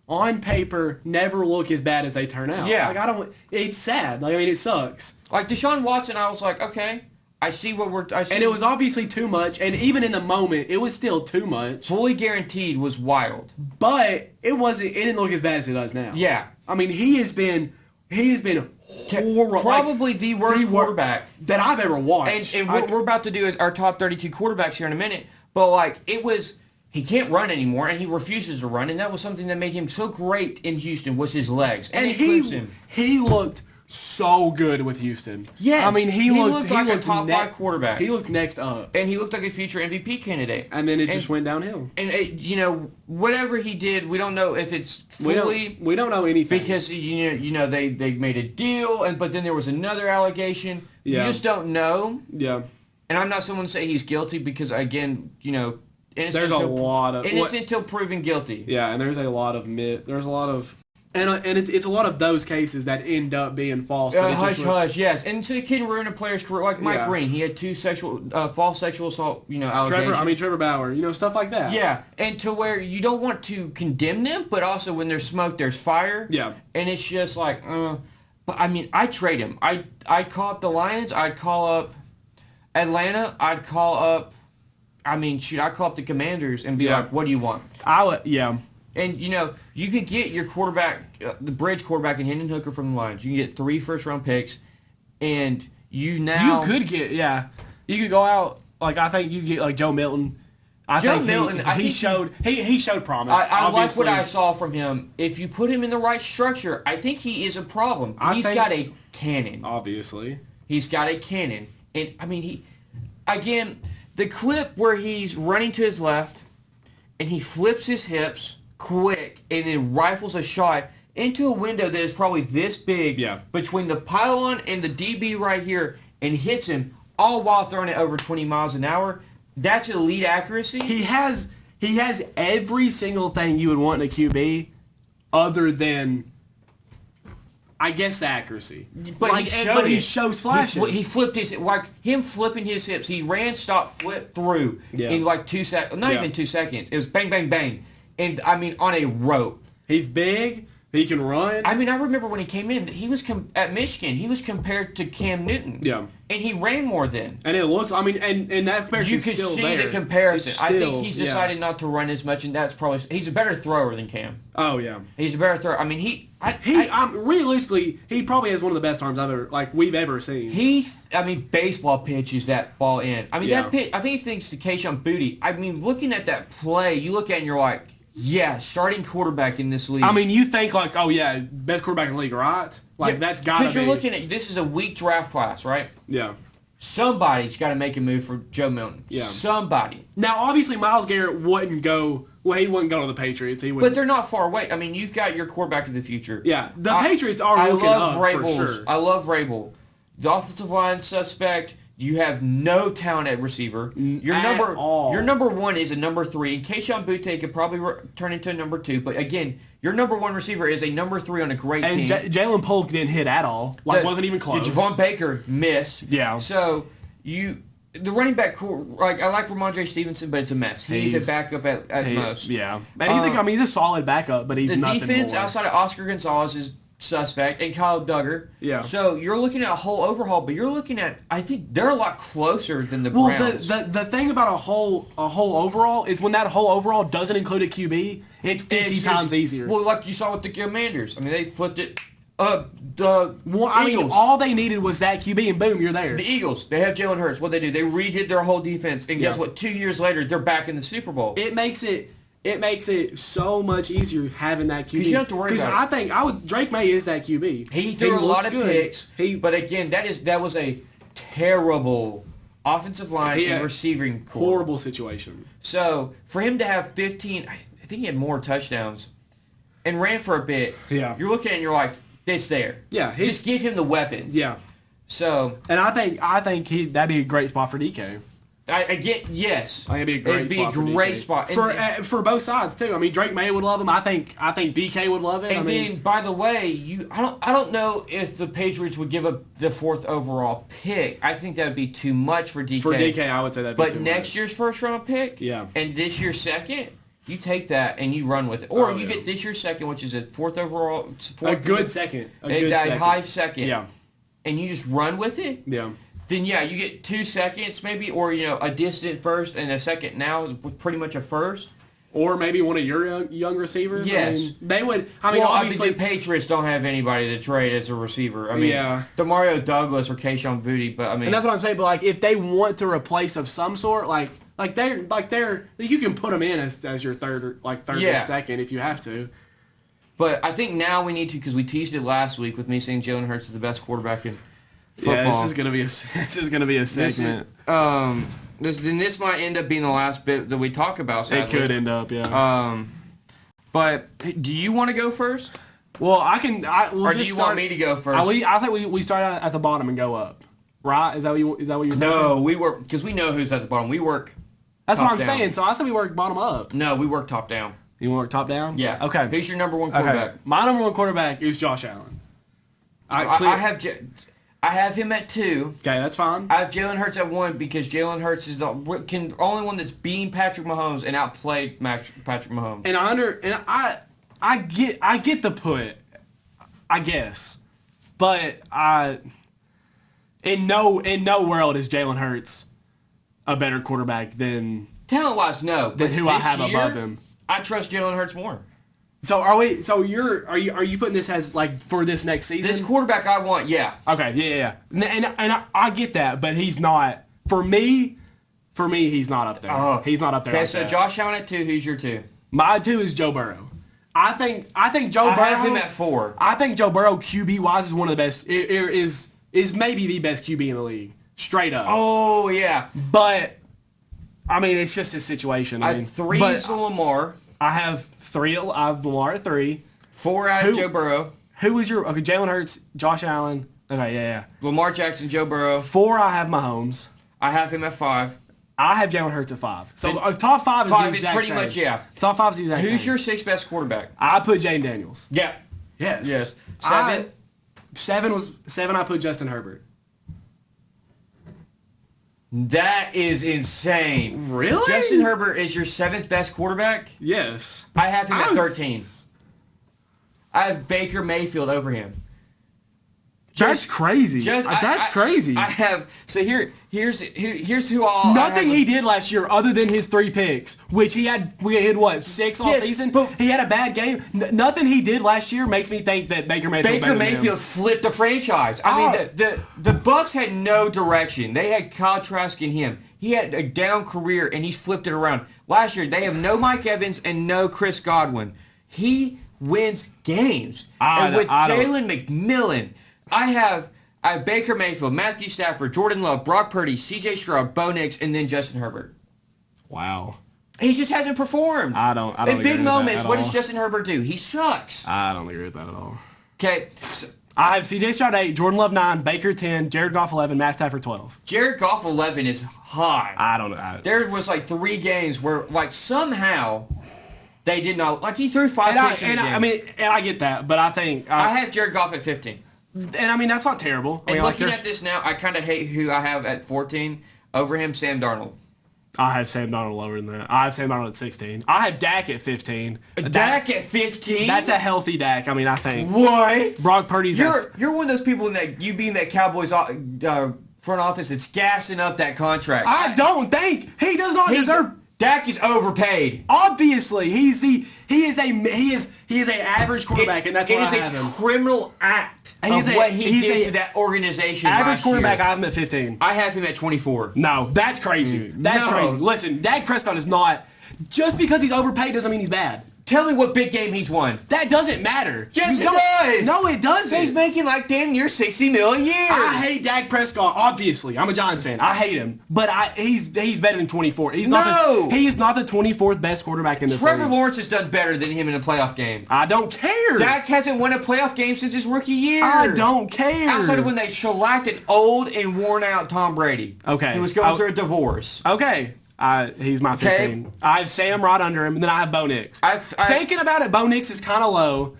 on paper never look as bad as they turn out. Yeah. It's sad. It sucks. Like Deshaun Watson, I was like, okay, I see. And it was obviously too much, and even in the moment, it was still too much. Fully guaranteed was wild. But it didn't look as bad as it does now. Yeah. He has been horrible. Probably the worst quarterback that I've ever watched. And we're about to do our top 32 quarterbacks here in a minute. But he can't run anymore, and he refuses to run, and that was something that made him so great in Houston was his legs. And he looked so good with Houston. Yes. He looked like a top 5 quarterback. He looked next up. And he looked like a future MVP candidate. And then it just went downhill. And, whatever he did, we don't know if it's fully... We don't know anything. Because, they made a deal, but then there was another allegation. Yeah. You just don't know. Yeah. And I'm not someone to say he's guilty because, again, There's a lot of innocent until proven guilty. Yeah, and there's a lot of it's a lot of those cases that end up being false. Hush, yes, and so it can ruin a player's career. Like Mike Green, he had 2 false sexual assault, allegations. Trevor Bauer, stuff like that. Yeah, and to where you don't want to condemn them, but also when there's smoke, there's fire. Yeah, and it's just like, but I mean, I trade him. I'd call up the Lions. I'd call up Atlanta. I'd call up. I'd call up the Commanders and be like, what do you want? And, you could get your quarterback, the bridge quarterback in Hendon Hooker from the Lions. You can get 3 first-round picks, and you could go out, I think you get, Joe Milton. He showed promise. I like what I saw from him. If you put him in the right structure, I think he is a problem. He's got a cannon. Obviously. He's got a cannon. And, again, the clip where he's running to his left, and he flips his hips quick and then rifles a shot into a window that is probably this big between the pylon and the DB right here and hits him, all while throwing it over 20 miles an hour. That's elite accuracy. He has every single thing you would want in a QB other than, I guess, accuracy. But he shows flashes. He flipped his, him flipping his hips. He ran, stopped, flipped through in 2 seconds. Not even 2 seconds. It was bang, bang, bang. And, on a rope. He's big. He can run. I remember when he came in, he was at Michigan. He was compared to Cam Newton. Yeah. And he ran more then. And it looks, and that comparison is still there. You could see the comparison. I think he's decided not to run as much, and that's probably, he's a better thrower than Cam. Oh, yeah. He's a better thrower. Realistically, he probably has one of the best arms we've ever seen. Baseball pitches that ball in. That pitch, I think he thinks to Kayshon Boutte. Looking at that play, you look at it and you're like, yeah, starting quarterback in this league. You think best quarterback in the league, right? That's got to be. Because you're looking at, this is a weak draft class, right? Yeah. Somebody's got to make a move for Joe Milton. Yeah. Somebody. Now, obviously, Myles Garrett wouldn't go. Well, he wouldn't go to the Patriots. But they're not far away. You've got your quarterback of the future. Yeah, the Patriots are looking up for sure. I love Vrabel. The offensive line suspect. You have no talent at receiver. Your number 1 is a number 3. And Kayshon Boutte could probably turn into a number 2. But again, your number 1 receiver is a number 3 on a great team. And Jalen Polk didn't hit at all. Wasn't even close. Javon Baker missed. Yeah. So the running back core, I like Ramondre Stevenson, but it's a mess. He's a backup at most. Yeah. And he's a solid backup, but he's nothing more. The defense outside of Oscar Gonzalez is suspect, and Kyle Duggar. Yeah. So you're looking at a whole overhaul, but you're looking at, I think they're a lot closer than the Browns. The thing about a whole overall is when that whole overall doesn't include a QB, it's 50 times easier. Well, like you saw with the Commanders. They flipped it. Eagles. All they needed was that QB, and boom, you're there. The Eagles, they have Jalen Hurts. What they do, they redid their whole defense, and guess what? 2 years later, they're back in the Super Bowl. It makes it so much easier having that QB. Because you don't have to worry about it. I think Drake May is that QB. He threw a lot of picks, but again, that was a terrible offensive line and receiving core. Horrible situation. So for him to have 15, I think he had more touchdowns, and ran for a bit. Yeah. You're looking at it and you're like, it's there. Yeah. Just give him the weapons. Yeah. So. And I think that'd be a great spot for DK. I get yes. I think it'd be a great spot for both sides too. Drake May would love him. I think DK would love it. And then, by the way, I don't know if the Patriots would give up the 4th overall pick. I think that would be too much for DK. For DK, I would say that'd be too much. But next year's 1st round pick, and this year's 2nd, you take that and you run with it. Or you get this year's 2nd, which is a 4th overall. A good second. High second. Yeah. And you just run with it. Yeah. Then you get 2 seconds maybe, or a distant 1st and a 2nd now is pretty much a 1st. Or maybe one of your young receivers. Yes, they would. Obviously the Patriots don't have anybody to trade as a receiver. Demario Douglas or Kayshon Boutte, but and that's what I'm saying. But if they want to replace of some sort, they're you can put them in as your third or second if you have to. But I think now we need to, because we teased it last week with me saying Jalen Hurts is the best quarterback in football. Yeah, this is gonna be a segment. This might end up being the last bit that we talk about. Sadly. It could end up, yeah. But do you want to go first? Well, I can. Or do you want me to go first? I think we start at the bottom and go up. Right? Is that what you're thinking? No, we work, because we know who's at the bottom. We work That's top what I'm down. saying. So I said we work bottom up. No, we work top down. You want to work top down? Yeah. Okay. Who's your number one quarterback? Okay. My number one quarterback is Josh Allen. I have him at 2. Okay, that's fine. I have Jalen Hurts at 1 because Jalen Hurts is the only one that's beating Patrick Mahomes and outplayed Patrick Mahomes. And I get the put, I guess, but in no world is Jalen Hurts a better quarterback than talent-wise, no. Than who I have above him. I trust Jalen Hurts more. So are we? So are you putting this as like for this next season? This quarterback I want, yeah. Okay, yeah. And I get that, but he's not for me. For me, he's not up there. He's not up there. Okay, like so that. Josh Allen at 2. Who's your 2? My 2 is Joe Burrow. I think Joe Burrow. I have him at 4. I think Joe Burrow QB wise is one of the best. Is maybe the best QB in the league, straight up. Oh yeah, but I mean it's just his situation. I mean, 3 is Lamar. I have 3. I have Lamar at 3. 4 out of Joe Burrow. Who was your Jalen Hurts, Josh Allen? Okay, yeah. Lamar Jackson, Joe Burrow. 4. I have Mahomes. I have him at 5. I have Jalen Hurts at 5. So top 5 is the exact pretty same. much, yeah. Top 5 is the exact same. Who's your 6th best quarterback? I put Jane Daniels. Yeah. Yes. 7. 7. I put Justin Herbert. That is insane. Really? Justin Herbert is your 7th best quarterback? Yes. I have him at 13. I have Baker Mayfield over him. That's crazy. That's crazy. I have here's who all nothing he did last year other than his 3 picks, which we had what 6 all season. But he had a bad game. Nothing he did last year makes me think that Baker Mayfield flipped the franchise. I mean the Bucks had no direction. They had Kyle Trask in him. He had a down career and he's flipped it around. Last year they have no Mike Evans and no Chris Godwin. He wins games. And with Jalen McMillan. I have Baker Mayfield, Matthew Stafford, Jordan Love, Brock Purdy, C.J. Stroud, Bo Nix, and then Justin Herbert. Wow. He just hasn't performed. I don't in big moments, what all. does Justin Herbert do? He sucks. I don't agree with that at all. Okay. So, I have C.J. Stroud 8, Jordan Love 9, Baker 10, Jared Goff 11, Matt Stafford 12. Jared Goff 11 is high. I don't know. There was like 3 games where like somehow they did not like he threw 5 picks in the game. I mean, and I get that, but I think I have Jared Goff at 15. And I mean, that's not terrible. And looking at this now, I kind of hate who I have at 14 over him, Sam Darnold. I have Sam Darnold lower than that. I have Sam Darnold at 16. I have Dak at 15. Dak at 15? That's a healthy Dak. I mean, I think. What? Brock Purdy's You're one of those people in that you being that Cowboys front office that's gassing up that contract. I don't think he does not deserve. Dak is overpaid. Obviously, he is a average quarterback, and that's why I have him. It is a criminal act of what he did to that organization. Average quarterback, I have him at 15. I have him at 24. No, that's crazy. That's crazy. Listen, Dak Prescott is not. Just because he's overpaid doesn't mean he's bad. Tell me what big game he's won. That doesn't matter. Yes, it does. No, it doesn't. He's making like damn near $60 million a year. I hate Dak Prescott. Obviously, I'm a Giants fan. I hate him, but he's better than 24. He is not the 24th best quarterback in this league. Trevor Lawrence has done better than him in a playoff game. I don't care. Dak hasn't won a playoff game since his rookie year. I don't care. Outside of when they shellacked an old and worn out Tom Brady. Okay. Who was going through a divorce. Okay. He's my 15. Okay. I have Sam right under him, and then I have Bo Nix. Thinking about it, Bo Nix is kind of low.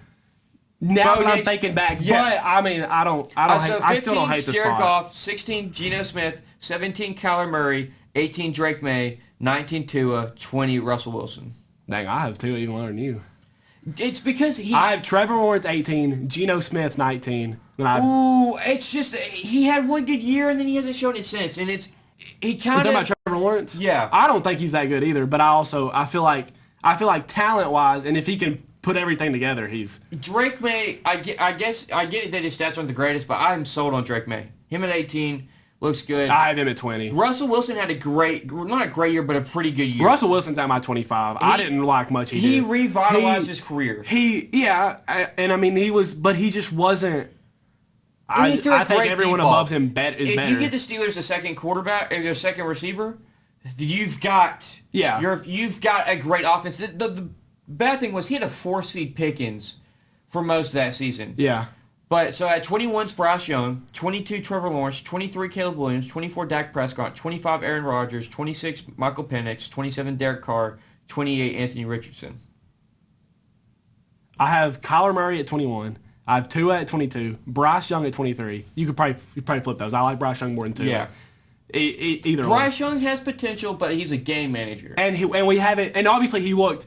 Now that I'm thinking back, but I mean, I still don't hate this Jared spot. Goff, 16 Geno Smith, 17 Kyler Murray, 18 Drake May, 19 Tua, 20 Russell Wilson. Dang, I have Tua even lower than you. It's because I have Trevor Lawrence 18, Geno Smith 19. It's just he had one good year and then he hasn't shown it since, and it's. He kind of. Talking about Trevor Lawrence? Yeah. I don't think he's that good either, but I feel like talent wise, and if he can put everything together, he's. Drake May. I guess I get it that his stats aren't the greatest, but I'm sold on Drake May. Him at 18 looks good. I have him at 20. Russell Wilson had not a great year, but a pretty good year. Russell Wilson's at my 25. I didn't like much he did. He revitalized his career. And I mean he just wasn't. I think everyone above him is better. If you get the Steelers a second quarterback or their second receiver, you've got a great offense. The bad thing was he had to force feed Pickens for most of that season. Yeah. But so at 21 is Bryce Young, 22 Trevor Lawrence, 23 Caleb Williams, 24 Dak Prescott, 25 Aaron Rodgers, 26 Michael Penix, 27 Derek Carr, 28 Anthony Richardson. I have Kyler Murray at 21. I have Tua at 22. Bryce Young at 23. You could probably flip those. I like Bryce Young more than Tua. Yeah. Either Bryce Young has potential, but he's a game manager. And we haven't. And obviously he looked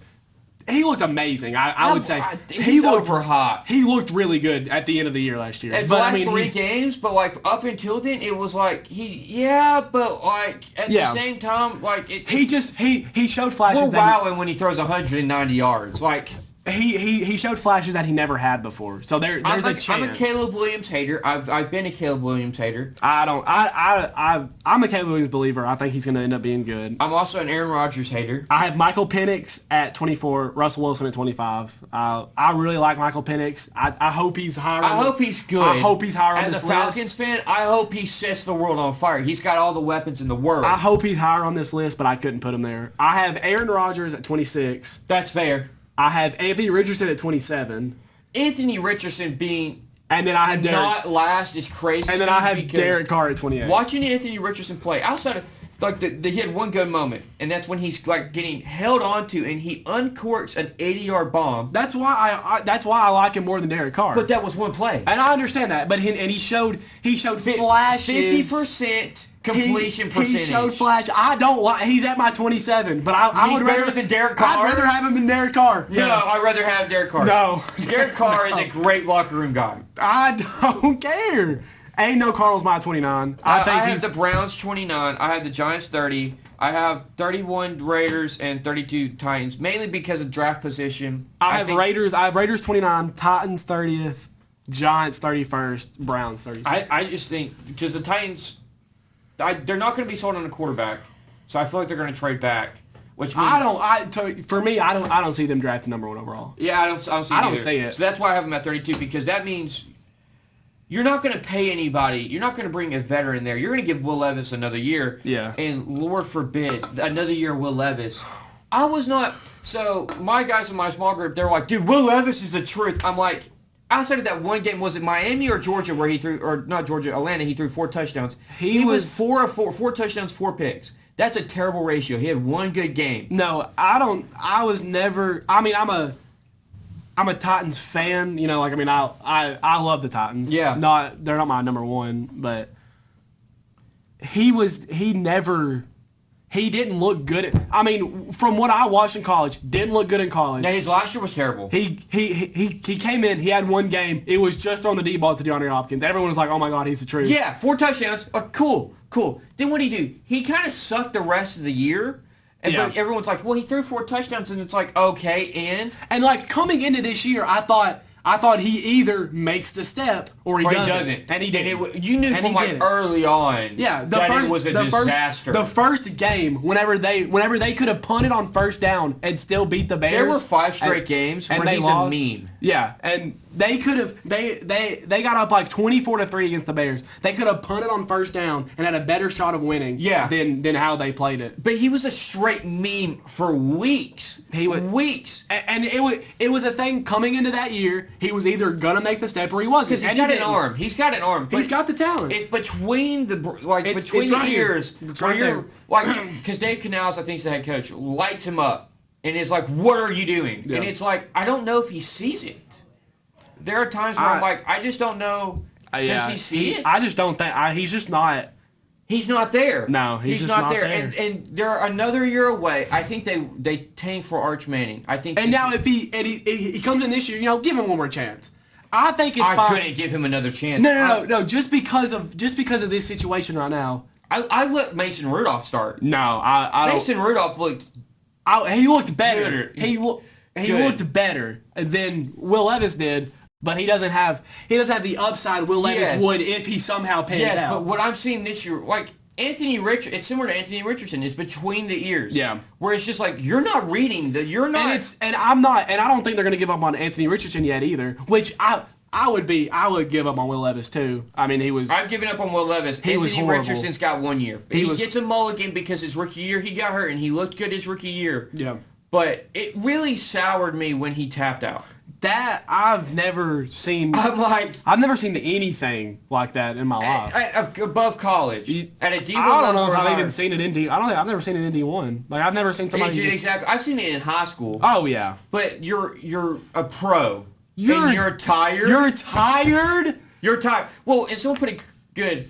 amazing. I would say he looked over hot. He looked really good at the end of the year last year. At the last 3 games, but like up until then, it was like but like at the same time, like he showed flashes. We're wowing when he throws 190 yards. Like he showed flashes that he never had before. So there's a chance. I'm a Caleb Williams hater. I've been a Caleb Williams hater. I'm a Caleb Williams believer. I think he's going to end up being good. I'm also an Aaron Rodgers hater. I have Michael Penix at 24, Russell Wilson at 25. I really like Michael Penix. I hope he's higher. I hope he's good. I hope he's higher on this list. list. As a Falcons fan, I hope he sets the world on fire. He's got all the weapons in the world. I hope he's higher on this list, but I couldn't put him there. I have Aaron Rodgers at 26. That's fair. I have Anthony Richardson at 27. Anthony Richardson being and then I have not last is crazy. And then I have Derek Carr at 28. Watching Anthony Richardson play outside of like he had one good moment, and that's when he's like getting held onto and he uncorks an 80-yard bomb. That's why I like him more than Derek Carr. But that was one play, and I understand that. But he showed flashes. 50% completion percentage. He showed flash. I don't like. He's at my 27. But I would rather than Derek Carr. I'd rather have him than Derek Carr. Yes. No, I'd rather have Derek Carr. No, Derek Carr is a great locker room guy. I don't care. Ain't no Cardinals my 29. I have the Browns 29. I have the Giants 30. I have 31 Raiders and 32 Titans, mainly because of draft position. I have Raiders 29, Titans 30th, Giants 31st, Browns 36th. I just think because the Titans, they're not going to be sold on a quarterback, so I feel like they're going to trade back. Which means, for me, I don't see them drafting number 1 overall. Yeah, I don't see it. So that's why I have them at 32 because that means. You're not going to pay anybody. You're not going to bring a veteran there. You're going to give Will Levis another year. Yeah. And Lord forbid, another year of Will Levis. I was not... So, my guys in my small group, they're like, dude, Will Levis is the truth. I'm like, outside of that one game, was it Miami or Georgia where he threw... Or not Georgia, Atlanta, he threw 4 touchdowns. He was 4 of 4. 4 touchdowns, 4 picks. That's a terrible ratio. He had one good game. No, I don't... I was never... I mean, I'm a Titans fan, you know. Like I love the Titans. Yeah. They're not my number 1, but he didn't look good. I mean, from what I watched in college, didn't look good in college. Yeah, his last year was terrible. He came in. He had one game. It was just throwing the D ball to DeAndre Hopkins. Everyone was like, "Oh my God, he's the truth." Yeah, 4 touchdowns. Cool. Then what did he do? He kind of sucked the rest of the year. But everyone's like, well, he threw 4 touchdowns, and it's like, okay, and like coming into this year, I thought he either makes the step or he doesn't. And he did. You knew from like early on that it was a disaster. The first game, whenever they could have punted on first down and still beat the Bears. There were 5 straight games where he's a meme. Yeah, and they could have they got up like 24-3 against the Bears. They could have punted on first down and had a better shot of winning than how they played it. But he was a straight meme for weeks. Weeks. And it was a thing coming into that year. He was either gonna make the step or he wasn't. Because he's got an arm. He's got an arm. He's got the talent. It's between the ears where you're like because Dave Canales, I think, is the head coach, lights him up and is like, "What are you doing?" Yeah. And it's like I don't know if he sees it. There are times where I'm like, I just don't know. Does he see it? I just don't think he's just not. He's not there. No, he's just not there. And they're another year away. I think they tank for Arch Manning. I think. And now if he comes in this year, give him one more chance. I think it's fine. I couldn't give him another chance. No. Just because of this situation right now. I let Mason Rudolph start. No, I Mason Rudolph looked. He looked better. He looked better than Will Levis did. But he doesn't have the upside Will Levis would if he somehow pans out. Yes, but what I'm seeing this year, like it's similar to Anthony Richardson. It's between the ears. Yeah, where it's just like you're not reading you're not. And I'm not, and I don't think they're going to give up on Anthony Richardson yet either. Which I would give up on Will Levis too. I mean, I've given up on Will Levis. Anthony Richardson's got 1 year. He gets a mulligan because his rookie year he got hurt and he looked good his rookie year. Yeah, but it really soured me when he tapped out. That I've never seen. I've never seen anything like that in my life. Above college, at a D1 I don't know if I've even seen it in D. I've never seen it in D1. Like I've never seen somebody. Exactly. I've seen it in high school. Oh yeah. But you're a pro. You're tired. You're tired. You're tired. Well, and someone put it good.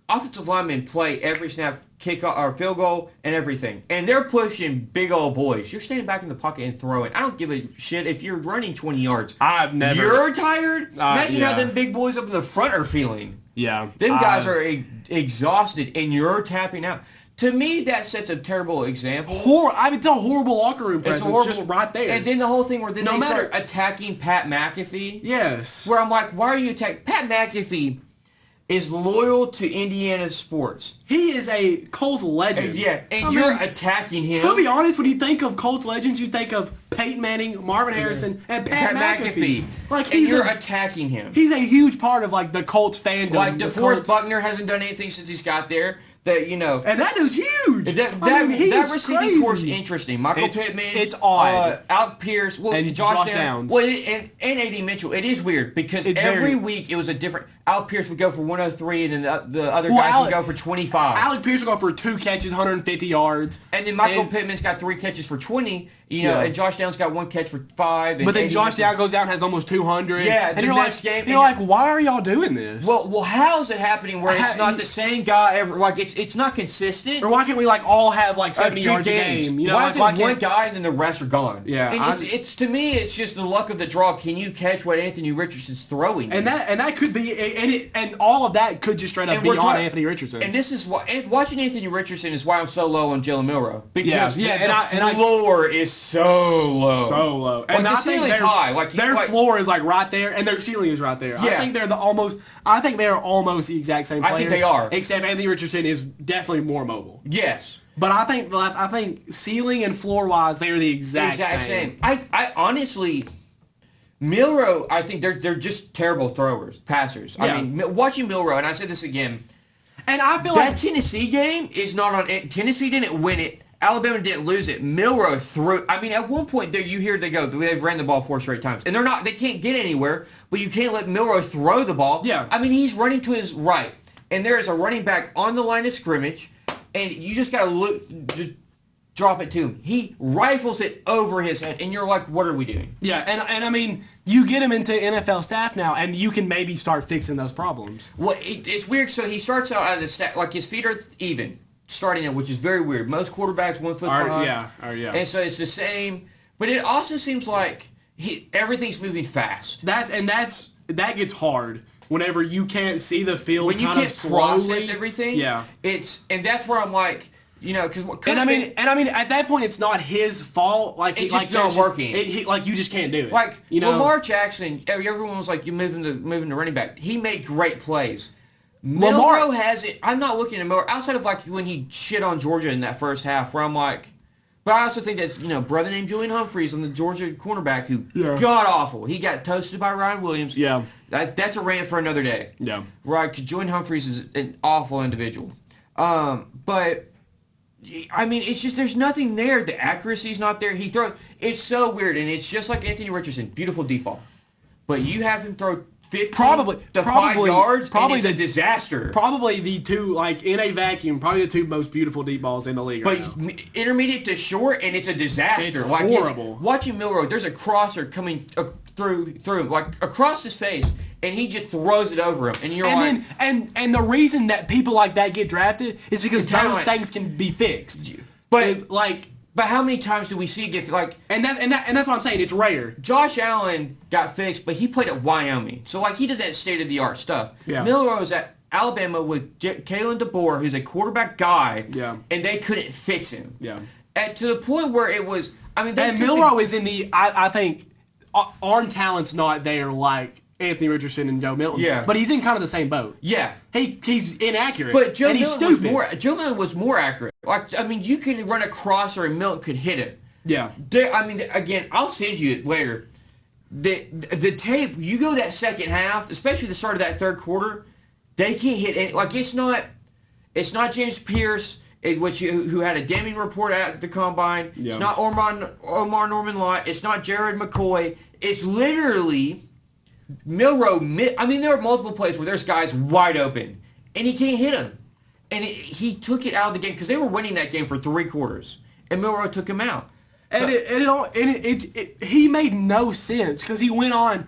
Offensive linemen play every snap, kick or field goal, and everything. And they're pushing big old boys. You're standing back in the pocket and throwing. I don't give a shit if you're running 20 yards. I've never. You're tired? Imagine how them big boys up in the front are feeling. Yeah. Them guys are exhausted, and you're tapping out. To me, that sets a terrible example. It's a horrible locker room presence. It's just right there. And then the whole thing where they start attacking Pat McAfee. Yes. Where I'm like, why are you attacking? Pat McAfee is loyal to Indiana sports. He is a Colts legend. And you're attacking him. To be honest, when you think of Colts legends, you think of Peyton Manning, Marvin Harrison, and Pat McAfee. And you're attacking him. He's a huge part of the Colts fandom. Like DeForest Buckner hasn't done anything since he's got there. And that dude's huge. That receiving course is interesting. Michael Pittman. It's odd. Alec Pierce. And Josh Downs. Well, and A.D. Mitchell. It is weird because every week it was a different. Alec Pierce would go for 103, and then the other guys would go for 25. Alec Pierce would go for 2 catches, 150 yards. And then Michael Pittman's got 3 catches for 20. And Josh Downs got 1 catch for 5. But then Josh Downs goes down and has almost 200. Yeah, and you're game. You're like, why are y'all doing this? Well, how is it happening where it's not the same guy ever? Like, it's not consistent. Or why can't we all have 70 yards a game? Why is it one guy and then the rest are gone? Yeah, and it's to me, it's just the luck of the draw. Can you catch what Anthony Richardson's throwing? And that could be, and all of that could just straight up be on Anthony Richardson. And this is why watching Anthony Richardson is why I'm so low on Jalen Milroe because the floor is so low. So low. And the ceiling's high. Their floor is right there, and their ceiling is right there. Yeah. I think they're almost the exact same player. I think they are. Except Anthony Richardson is definitely more mobile. Yes. But I think ceiling and floor wise, they are the exact same. I honestly, Milroe, I think they're just terrible passers. Yeah. I mean, watching Milroe, and I said this again, and I feel that Tennessee game is not on. Tennessee didn't win it. Alabama didn't lose it. Milroe threw. I mean, at one point there, you hear they go. They've ran the ball 4 straight times, and they can't get anywhere. But you can't let Milroe throw the ball. Yeah. I mean, he's running to his right, and there is a running back on the line of scrimmage, and you just got to just drop it to him. He rifles it over his head, and you're like, what are we doing? Yeah, and I mean, you get him into NFL staff now, and you can maybe start fixing those problems. Well, it's weird. So he starts out as a staff, like his feet are even. Starting out, which is very weird. Most quarterbacks 1 foot behind. Yeah. And so it's the same, but it also seems like everything's moving fast. That gets hard whenever you can't see the field. When you can't process everything. Yeah. And that's where I'm like, because I mean, at that point, it's not his fault. It's just not working. You just can't do it. Like Lamar Jackson, everyone was like, you moving to running back. He made great plays. Milroe has it. I'm not looking at Milroe outside of when he shit on Georgia in that first half, where I'm like, but I also think that's brother named Julian Humphreys on the Georgia cornerback who god awful. He got toasted by Ryan Williams. Yeah, that's a rant for another day. Yeah, right. Because Julian Humphreys is an awful individual. But I mean, it's just there's nothing there. The accuracy's not there. He throws. It's so weird, and it's just like Anthony Richardson, beautiful deep ball, but you have him throw 15 to 5 yards, probably it's a disaster. Probably the two, in a vacuum, probably the 2 most beautiful deep balls in the league right now. Intermediate to short, and it's a disaster. It's horrible. Watching Milroe, there's a crosser coming through him, across his face, and he just throws it over him. And you're and the reason that people like that get drafted is because those things can be fixed. But But how many times do we see it get and that's what I'm saying. It's rare. Josh Allen got fixed, but he played at Wyoming, so he does that state of the art stuff. Yeah. Milroe's at Alabama with Kalen DeBoer, who's a quarterback guy. Yeah. And they couldn't fix him. Yeah. To the point where it was. I mean, and Milroe is in the. I think arm talent's not there like Anthony Richardson and Joe Milton. Yeah. But he's in kind of the same boat. Yeah. He's inaccurate. But Joe Milton was more accurate. You could run a crosser and Milton could hit it. Yeah. Again, I'll send you it later. The tape, you go that second half, especially the start of that third quarter, they can't hit any. It's not James Pierce. who had a damning report at the combine. Yeah. It's not Omar Norman Lott. It's not Jared McCoy. It's literally Milroe. I mean, there are multiple plays where there's guys wide open, and he can't hit them. And he took it out of the game because they were winning that game for 3 quarters, and Milroe took him out. So, he made no sense because he went on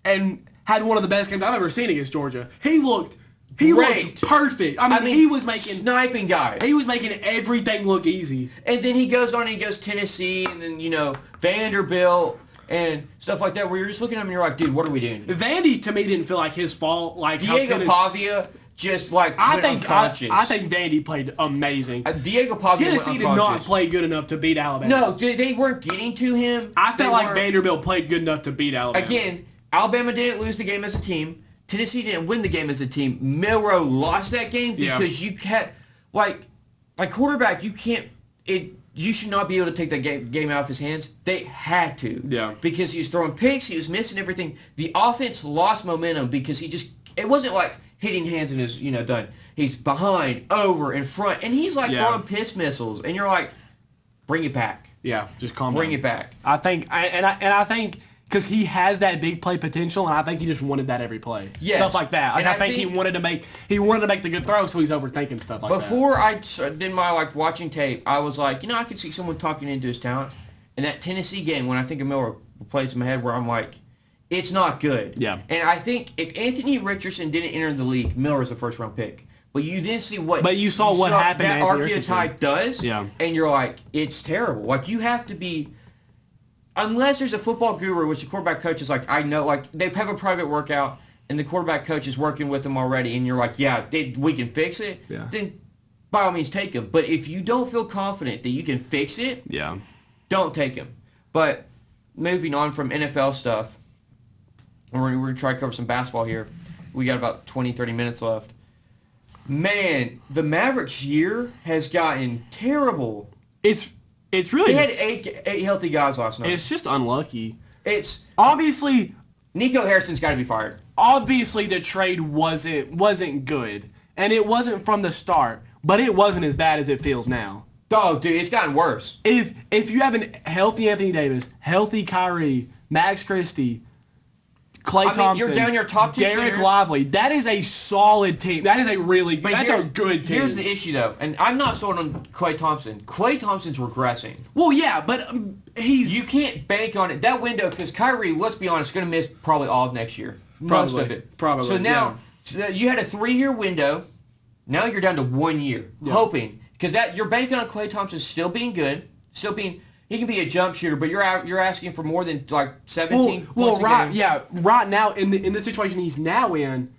and had one of the best games I've ever seen against Georgia. He looked perfect. I mean, he was making sniping guys. He was making everything look easy. And then he goes on and he goes Tennessee and then Vanderbilt and stuff like that. Where you're just looking at him and you're like, dude, what are we doing? Vandy to me didn't feel like his fault. Like Diego Pavia just like I think Vandy played amazing. Diego Pavia Tennessee did not play good enough to beat Alabama. No, they weren't getting to him. I felt like Vanderbilt played good enough to beat Alabama. Again, Alabama didn't lose the game as a team. Tennessee didn't win the game as a team. Milroe lost that game because you had like quarterback. You can't. You should not be able to take that game out of his hands. They had to. Yeah. Because he was throwing picks. He was missing everything. The offense lost momentum because it wasn't like hitting hands and is done. He's behind, over, in front, and he's like throwing piss missiles, and you're like, bring it back. Yeah, just calm down. Bring it back. I think, I think. Because he has that big play potential, and I think he just wanted that every play. Yes. Stuff like that. And I think he wanted to make the good throw, so he's overthinking stuff like that. Before I did my watching tape, I was like, I could see someone talking into his talent. And that Tennessee game, when I think of Miller, plays in my head where I'm like, it's not good. Yeah. And I think if Anthony Richardson didn't enter the league, Miller is a first-round pick. But you didn't see what... But you saw what happened that archetype does. Yeah. And you're like, it's terrible. Like, you have to be... Unless there's a football guru, which the quarterback coach is like, I know, like, they have a private workout, and the quarterback coach is working with them already, and you're like, we can fix it, then by all means take him. But if you don't feel confident that you can fix it, don't take him. But moving on from NFL stuff, we're going to try to cover some basketball here. We got about 20, 30 minutes left. Man, the Mavericks' year has gotten terrible. It's really... They had eight healthy guys last night. It's just unlucky. It's... Obviously... Nico Harrison's got to be fired. Obviously, the trade wasn't good. And it wasn't from the start. But it wasn't as bad as it feels now. Oh, dude, it's gotten worse. If you have a healthy Anthony Davis, healthy Kyrie, Max Christie, Klay Thompson, you're down your top 2 Derek shooters. That is a solid team. That is a really good. That's a good team. Here's the issue, though, and I'm not sold on Klay Thompson. Klay Thompson's regressing. Well, yeah, but you can't bank on it. That window, because Kyrie, let's be honest, is going to miss probably all of next year. Most of it. Probably. So now, you had a 3-year window. Now you're down to 1 year, hoping. Because you're banking on Klay Thompson still being good, he can be a jump shooter, but you're asking for more than like 17 points a game. Right now in the situation he's now in,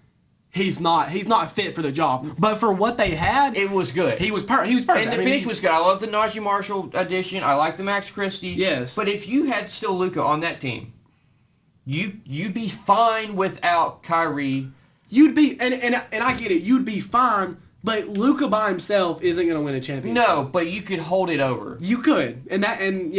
he's not fit for the job. But for what they had, it was good. He was perfect. And the bench was good. I love the Najee Marshall addition. I like the Max Christie. Yes. But if you had still Luka on that team, you'd be fine without Kyrie. You'd be and I get it. You'd be fine. But Luka by himself isn't going to win a championship. No, but you could hold it over. You could, having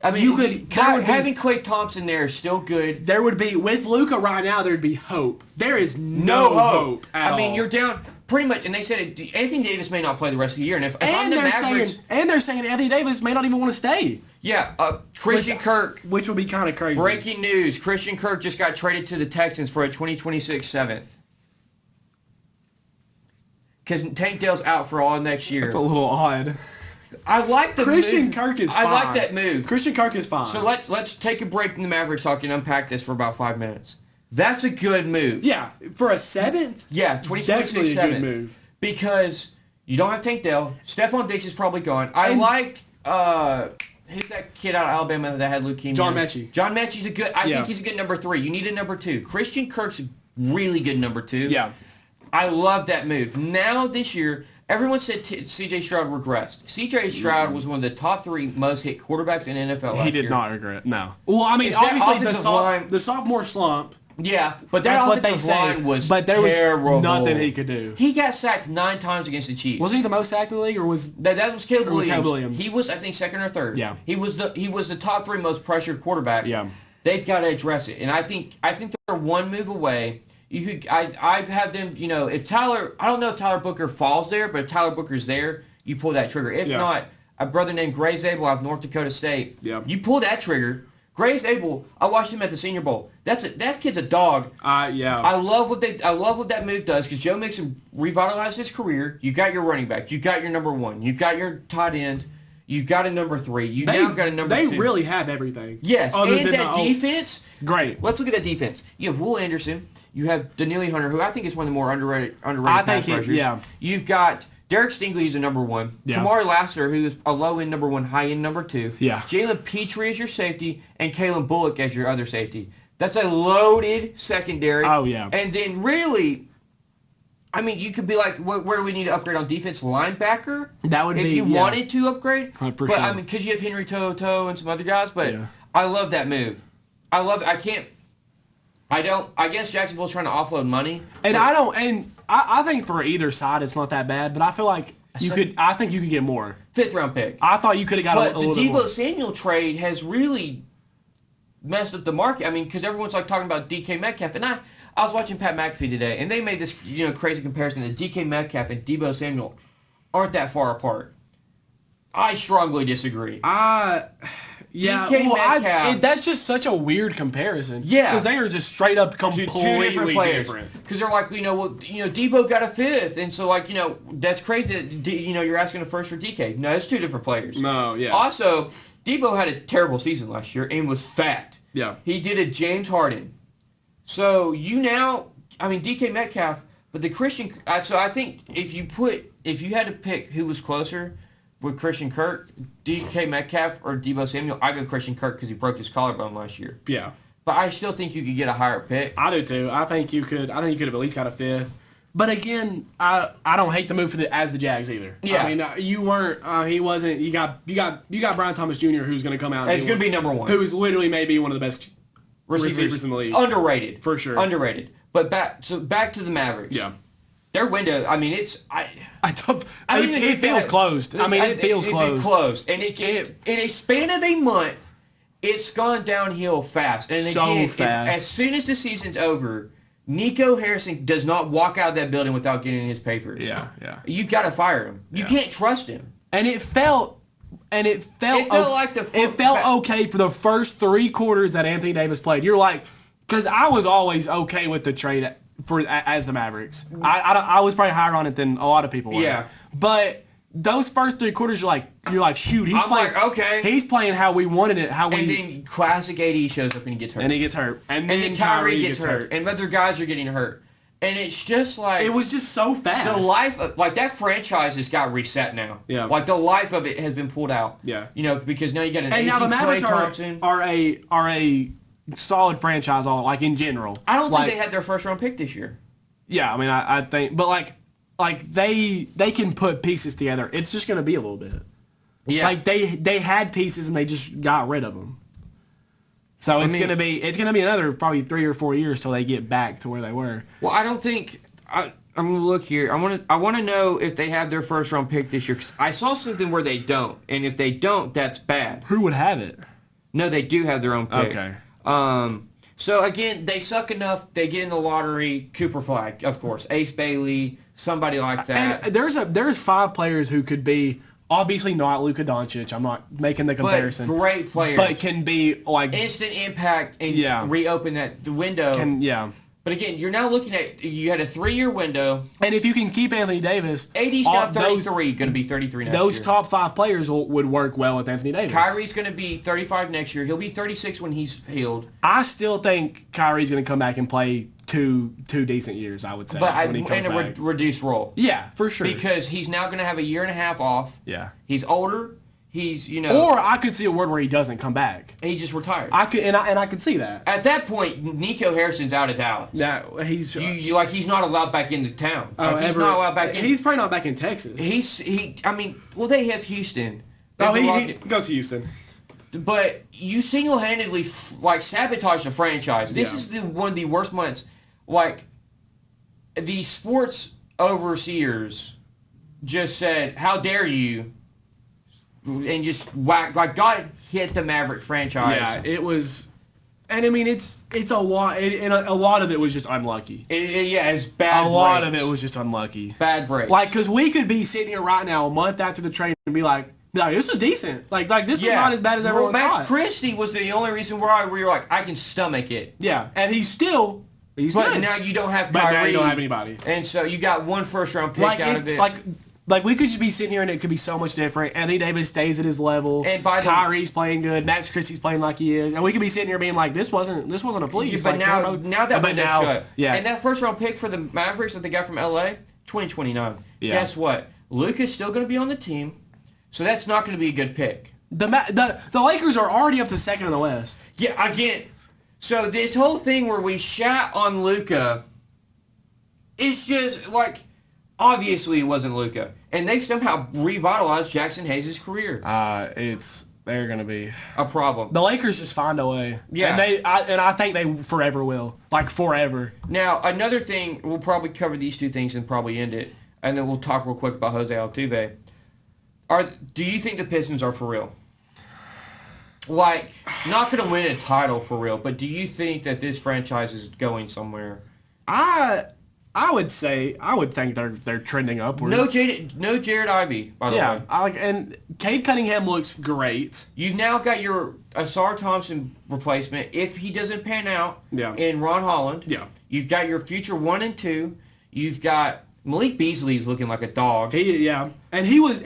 Klay Thompson there is still good. There would be with Luka right now. There'd be hope. There is no hope at all. You're down pretty much, and they said Anthony Davis may not play the rest of the year. And if I'm the Mavericks, they're saying Anthony Davis may not even want to stay. Yeah, Christian Kirk, which would be kind of crazy. Breaking news: Christian Kirk just got traded to the Texans for a 2026 7th. Because Tank Dell's out for all next year. That's a little odd. I like the Christian move. Kirk is fine. I like that move. Christian Kirk is fine. So let's take a break from the Mavericks talk and unpack this for about 5 minutes. That's a good move. Yeah, for a 7th? Yeah, 2026 7th. Definitely a good move. Because you don't have Tank Dell. Stephon Diggs is probably gone. Who's that kid out of Alabama that had leukemia? John Mechie. John Mechie's I think he's a good number 3. You need a number 2. Christian Kirk's a really good number 2. Yeah. I love that move. Now, this year, everyone said C.J. Stroud regressed. C.J. Stroud was one of the top 3 most hit quarterbacks in NFL last year. He did not regret. No. Well, I mean, obviously the sophomore slump. Yeah, but that offensive line was terrible. Nothing he could do. He got sacked 9 times against the Chiefs. Wasn't he the most sacked in the league, or was that was Caleb Williams? He was, I think, 2nd or 3rd. Yeah. He was the top 3 most pressured quarterback. Yeah. They've got to address it, and I think they're one move away. I've had them, if Tyler, I don't know if Tyler Booker falls there, but if Tyler Booker's there, you pull that trigger. If not, a brother named Gray Zabel out of North Dakota State, you pull that trigger. Gray Zabel, I watched him at the Senior Bowl. That kid's a dog. I love what that move does because Joe Mixon revitalized his career. You got your running back. You got your number 1. You got your tight end. You've got a number 3. You now got a number 2. They really have everything. Yes, and that defense. Great. Let's look at that defense. You have Will Anderson. You have Danielle Hunter, who I think is one of the more underrated pass rushers. You've got Derek Stingley, who's a number 1. Yeah. Kamari Lassiter, who's a low-end number 1, high-end number 2. Yeah. Jalen Petrie as your safety, and Kalen Bullock as your other safety. That's a loaded secondary. Oh, yeah. And then really, I mean, you could be like, where do we need to upgrade on defense? Linebacker? That would be, if you wanted to upgrade. 100%. But, I mean, because you have Henry To'oTo'o and some other guys. But I love that move. I love it. I guess Jacksonville's trying to offload money. And I think for either side it's not that bad, but I feel like I think you could get more. 5th round pick. I thought you could have got a little bit more. But the Deebo Samuel trade has really messed up the market. I mean, because everyone's like talking about DK Metcalf, and I was watching Pat McAfee today, and they made this crazy comparison that DK Metcalf and Deebo Samuel aren't that far apart. I strongly disagree. That's just such a weird comparison. Yeah, because they are just straight up completely two different players. Because they're like, Deebo got a 5th, and so that's crazy that you're asking a 1st for DK. No, it's 2 different players. No, yeah. Also, Deebo had a terrible season last year and was fat. Yeah, he did a James Harden. So DK Metcalf, but the Christian. So I think if you had to pick who was closer with Christian Kirk, DK Metcalf or Deebo Samuel, I go Christian Kirk because he broke his collarbone last year. Yeah, but I still think you could get a higher pick. I do too. I think you could have at least got a 5th. But again, I don't hate the move as the Jags either. Yeah, I mean you weren't. He wasn't. You got Brian Thomas Jr. who's going to come out. He's going to be number 1. Who is literally maybe one of the best receivers in the league. Underrated for sure. Underrated. But back to the Mavericks. Yeah. Their window, I mean, it feels closed. I mean, it feels closed. Closed. And in a span of a month, it's gone downhill fast. And fast. As soon as the season's over, Nico Harrison does not walk out of that building without getting his papers. Yeah. You've got to fire him. You can't trust him. And it felt okay for the first 3 quarters that Anthony Davis played. You're like, because I was always okay with the trade as the Mavericks. I was probably higher on it than a lot of people were. Yeah. But those first 3 quarters, you're like, shoot, he's playing how we wanted it. And then classic AD shows up and he gets hurt. And he gets hurt. And then Kyrie gets hurt. And other guys are getting hurt. And it's just like... It was just so fast. The life of... that franchise has got reset now. Yeah. The life of it has been pulled out. Yeah. Because now you got an And now the Mavericks Thompson. are a solid franchise, in general. I don't think they had their 1st round pick this year. Yeah, I mean, I think... But, they can put pieces together. It's just going to be a little bit. Yeah. They had pieces and they just got rid of them. So it's going to be another probably 3 or 4 years till they get back to where they were. Well, I don't think... I'm going to look here. I want to know if they have their 1st round pick this year. 'Cause I saw something where they don't. And if they don't, that's bad. Who would have it? No, they do have their own pick. Okay. So, again, they suck enough. They get in the lottery. Cooper Flag, of course. Ace Bailey, somebody like that. And there's 5 players who could be, obviously not Luka Doncic. I'm not making the comparison. But great players. But can be, instant impact and reopen the window. But again, you're now looking at, you had a 3-year window. And if you can keep Anthony Davis. AD's got 33, going to be 33 next year. Those top 5 players would work well with Anthony Davis. Kyrie's going to be 35 next year. He'll be 36 when he's healed. I still think Kyrie's going to come back and play two decent years, I would say. But in a reduced role. Yeah, for sure. Because he's now going to have a year and a half off. Yeah. He's older. He's, Or I could see a world where he doesn't come back. And he just retired. I could see that. At that point, Nico Harrison's out of Dallas. No, he's he's not allowed back into town. He's not allowed back in. He's probably not back in Texas. They have Houston. He goes to Houston. But you single-handedly sabotage the franchise. This is one of the worst months. The sports overseers just said, "How dare you?" And just God hit the Maverick franchise. Yeah, it was And I mean, it's a lot, and a lot of it was just unlucky. It's bad. A lot of it was just unlucky. Bad breaks. Like, because we could be sitting here right now, a month after the trade, and be like, this was decent. Like this was not as bad as everyone thought. Max Christie was the only reason where you're like, I can stomach it. Yeah, and he's good. But now you don't have Kyrie. But now you don't have anybody. And so you got one first-round pick out of it. Like we could just be sitting here and it could be so much different. Anthony Davis stays at his level. And Kyrie's playing good. Max Christie's playing like he is. And we could be sitting here being like, this wasn't a fleece. But like, now that window's shut. Yeah. And that first-round pick for the Mavericks that they got from LA, 2029. Yeah. Guess what? Luka's still going to be on the team, so that's not going to be a good pick. The Lakers are already up to second in the West. Yeah, again. So this whole thing where we shat on Luka, it's just like, obviously it wasn't Luka. And they've somehow revitalized Jackson Hayes' career. They're going to be a problem. The Lakers just find a way. Yeah. And I think they forever will. Like, forever. Now, another thing, we'll probably cover these two things and probably end it. And then we'll talk real quick about Jose Altuve. Do you think the Pistons are for real? Like, not going to win a title for real, but do you think that this franchise is going somewhere? I would think they're trending upwards. No Jared Ivey, by the way. Yeah, and Cade Cunningham looks great. You've now got your Asar Thompson replacement if he doesn't pan out in Ron Holland. Yeah. You've got your future 1 and 2. You've got Malik Beasley's looking like a dog. And he was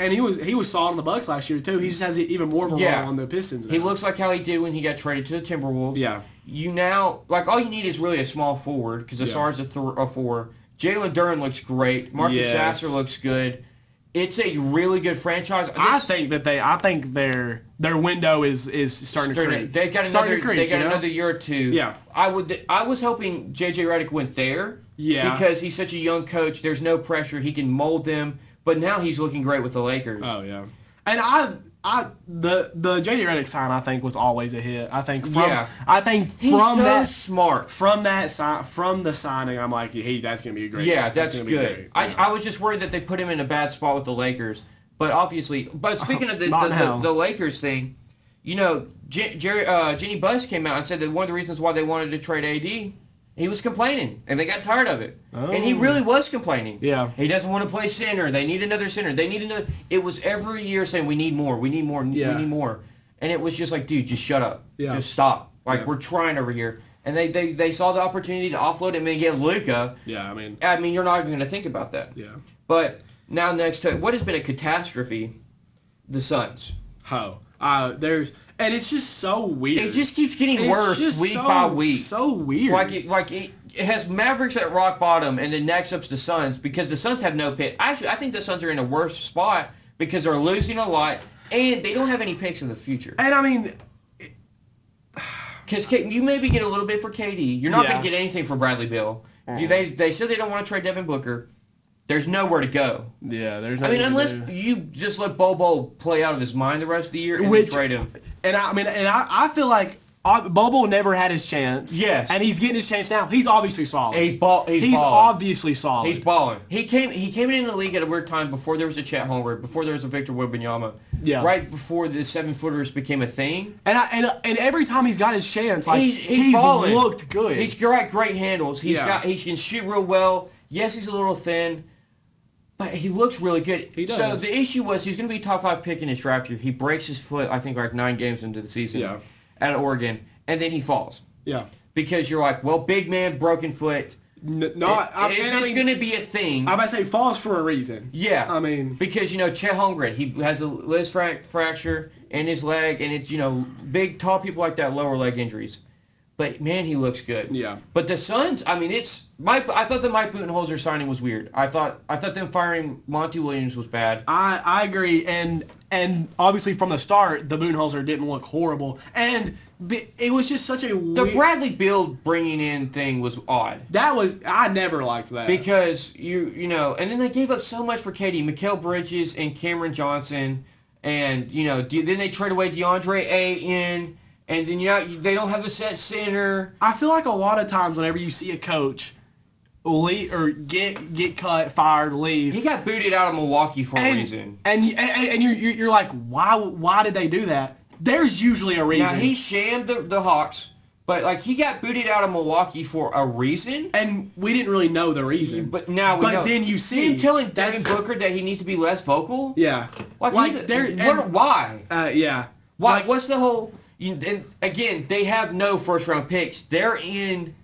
solid on the Bucks last year too. He just has even more of a role on the Pistons now. He looks like how he did when he got traded to the Timberwolves. Yeah. You now all you need is really a small forward because Asar's a 4. Jalen Duren looks great. Marcus Sasser looks good. It's a really good franchise. I think their window is starting to creep. They got another year or two. Yeah. I was hoping JJ Redick went there. Yeah. Because he's such a young coach, there's no pressure. He can mold them. But now he's looking great with the Lakers. Oh yeah. And the JJ Redick sign I think was always a hit. I think he's smart. From the signing, I'm like, hey, that's gonna be a great. Yeah, that's good. I was just worried that they put him in a bad spot with the Lakers, but speaking of the Lakers thing, you know, Jenny Buss came out and said that one of the reasons why they wanted to trade AD. He was complaining, and they got tired of it. Oh. And he really was complaining. Yeah. He doesn't want to play center. They need another center. They need another. It was every year saying, we need more, we need more, we need more. And it was just like, dude, just shut up. Yeah. Just stop. Like, we're trying over here. And they saw the opportunity to offload him and get Luka. Yeah, I mean, you're not even going to think about that. Yeah. But now next to what has been a catastrophe, the Suns. And it's just so weird. It just keeps getting worse week by week. So weird. It has Mavericks at rock bottom, and then next up's the Suns because the Suns have no pick. Actually, I think the Suns are in a worse spot because they're losing a lot, and they don't have any picks in the future. And I mean, because you maybe get a little bit for KD. You're not going to get anything for Bradley Beal. They said they don't want to trade Devin Booker. There's nowhere to go. Yeah, there's. Unless you just let Bobo play out of his mind the rest of the year and then trade him. And I feel like Bobo never had his chance. Yes, and he's getting his chance now. He's obviously solid. He's obviously solid. He's balling. He came in the league at a weird time before there was a Chet Holmgren, before there was a Victor Wembanyama. Yeah. Right before the 7-footers became a thing. And every time he's got his chance, like he's balling. Looked good. He's got great handles. He can shoot real well. Yes, he's a little thin. But he looks really good. He does. So the issue was he's going to be a top 5 pick in his draft year. He breaks his foot, I think, like 9 games into the season at Oregon, and then he falls. Yeah. Because you're like, well, big man, broken foot. It's going to be a thing. I'm about to say falls for a reason. Yeah. I mean. Because, Chet Holmgren, he has a Liz fracture in his leg, and it's, big, tall people like that, lower leg injuries. But, man, he looks good. Yeah. But the Suns, I thought the Mike Budenholzer signing was weird. I thought them firing Monty Williams was bad. I agree. And obviously from the start, the Budenholzer didn't look horrible. And it was just such a weird... The Bradley Beal bringing in thing was odd. I never liked that. Because, and then they gave up so much for Katie. Mikal Bridges and Cameron Johnson. And, then they trade away DeAndre Ayton. And then they don't have a set center. I feel like a lot of times whenever you see a coach leave or get cut, fired, leave, he got booted out of Milwaukee for a reason. And you're like, why did they do that? There's usually a reason. Now he shammed the Hawks But, like, he got booted out of Milwaukee for a reason. And we didn't really know the reason. But now we know. But then you see... Him telling Devin Booker that he needs to be less vocal? Yeah. Why? Yeah. Why? Like, What's the whole... and again, they have no first-round picks. They're in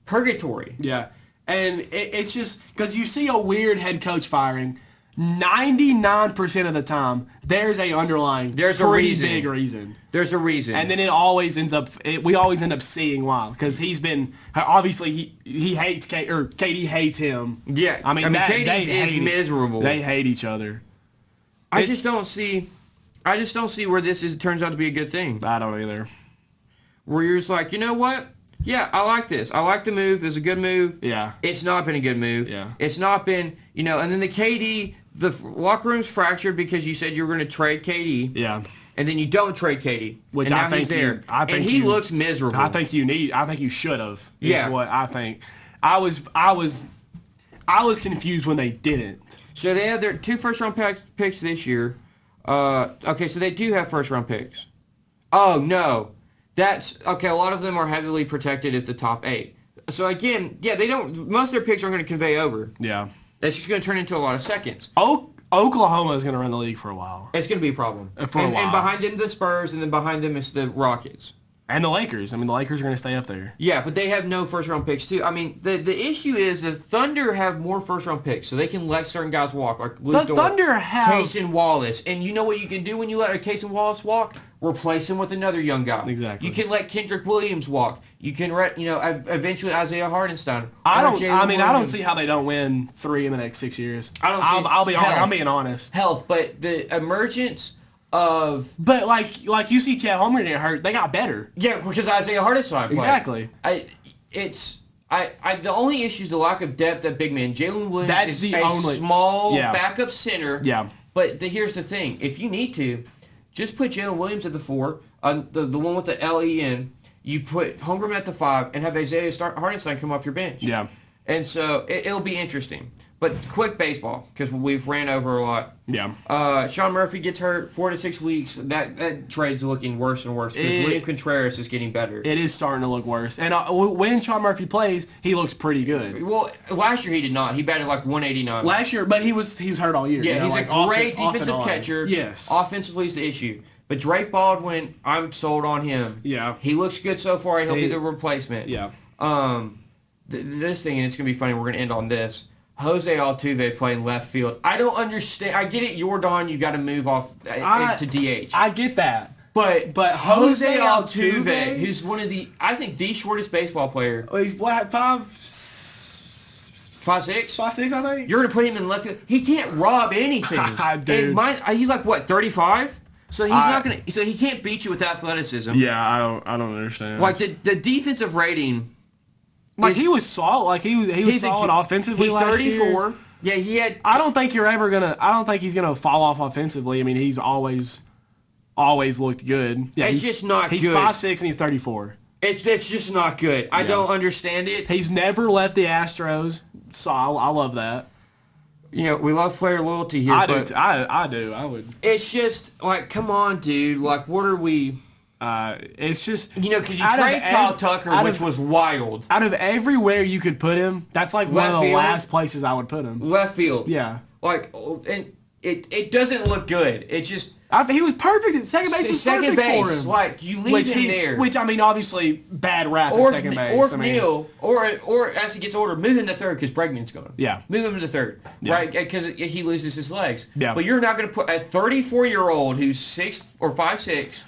purgatory. Yeah. And it's just... Because you see a weird head coach firing... 99% of the time, there's a underlying, there's a reason. Big reason. There's a reason, and then it always ends up. We always end up seeing why, because he's been obviously he hates KD hates him. Yeah, I mean KD is miserable. They hate each other. I just don't see where this turns out to be a good thing. I don't either. Where you're just like, you know what? Yeah, I like this. I like the move. It's a good move. Yeah. It's not been a good move. Yeah. It's not been, and then the KD, the locker room's fractured because you said you were going to trade KD. Yeah. And then you don't trade KD. Which and now I think he's there. and he looks miserable. I think you should have. Yeah. What I think. I was confused when they didn't. So they have their 2 first-round picks this year. Okay, so they do have first-round picks. Oh, no. That's okay. A lot of them are heavily protected at the top 8. So again, yeah, they don't. Most of their picks aren't going to convey over. Yeah, that's just going to turn into a lot of seconds. Oklahoma is going to run the league for a while. It's going to be a problem for a while. And behind them, the Spurs, and then behind them is the Rockets and the Lakers. I mean, the Lakers are going to stay up there. Yeah, but they have no first-round picks too. I mean, the issue is the Thunder have more first-round picks, so they can let certain guys walk, like Luke Dort, Thunder have Case and Wallace, and you know what you can do when you let a Case and Wallace walk? Replace him with another young guy. Exactly. You can let Kendrick Williams walk. You can eventually Isaiah Hardenstein. I don't see how they don't win 3 in the next 6 years. I'll be honest. I'm being honest. Health, but the emergence of... But like you see Chet Holmgren get hurt, they got better. Yeah, because Isaiah Hardenstein played. Exactly. The only issue is the lack of depth at big man. Jalen Williams That's is the only small backup center. Yeah. But here's the thing. If you need to, just put Jalen Williams at the 4, the one with the LEN. You put Holmgren at the 5, and have Isaiah Hardenstein come off your bench. Yeah. And so it'll be interesting. But quick baseball, because we've ran over a lot. Yeah. Sean Murphy gets hurt 4 to 6 weeks. That trade's looking worse and worse because William Contreras is getting better. It is starting to look worse. And when Sean Murphy plays, he looks pretty good. Well, last year he did not. He batted like 189. Last year, but he was hurt all year. Yeah, he's a great defensive catcher. Yes. Offensively is the issue. But Drake Baldwin, I'm sold on him. Yeah. He looks good so far. He'll be the replacement. Yeah. This thing, and it's going to be funny, we're going to end on this. Jose Altuve playing left field. I don't understand. I get it, Jordan, you got to move off to DH. I get that. But Jose Altuve, who's one of the the shortest baseball player. He's what, 5'6"? 5'6", I think. You're going to put him in left field. He can't rob anything. Dude. He's like, what, 35? So he's not going to. So he can't beat you with athleticism. Yeah, I don't understand. Like the defensive rating. He was solid. Like he was solid offensively. He's last 34. Year. Yeah, he had. I don't think he's gonna fall off offensively. I mean, he's always looked good. Yeah, it's just not good. He's 5'6" and he's 34. It's just not good. Yeah. I don't understand it. He's never left the Astros, so I love that. We love player loyalty here. I do. I would. It's just like, come on, dude. Like, what are we? It's just because you trade Kyle Tucker, which was wild. Out of everywhere you could put him, that's like one of the last places I would put him. Left field. Yeah. Like, and it doesn't look good. It just. He was perfect at second base. Was second base for him. Like you leave him there. Which I mean, obviously, bad rap at second base. Or as he gets older, move him to third because Bregman's gone. Yeah, move him to third, right? Because he loses his legs. Yeah, but you're not going to put a 34-year-old who's 6 or 5'6",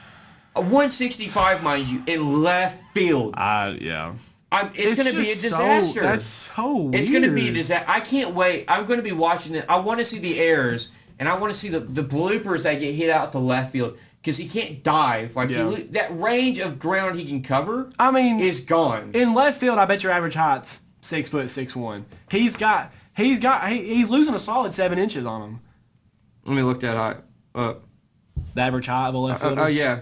a 165, mind you, in left field. Yeah. It's going to be a disaster. That's so weird. It's going to be a disaster. I can't wait. I'm going to be watching it. I want to see the errors. And I want to see the bloopers that get hit out to left field because he can't dive. Like that range of ground he can cover. Is gone in left field. I bet your average height's 6'6'1". He's losing a solid 7 inches on him. Let me look that height up. The average height of a left fielder. Oh yeah.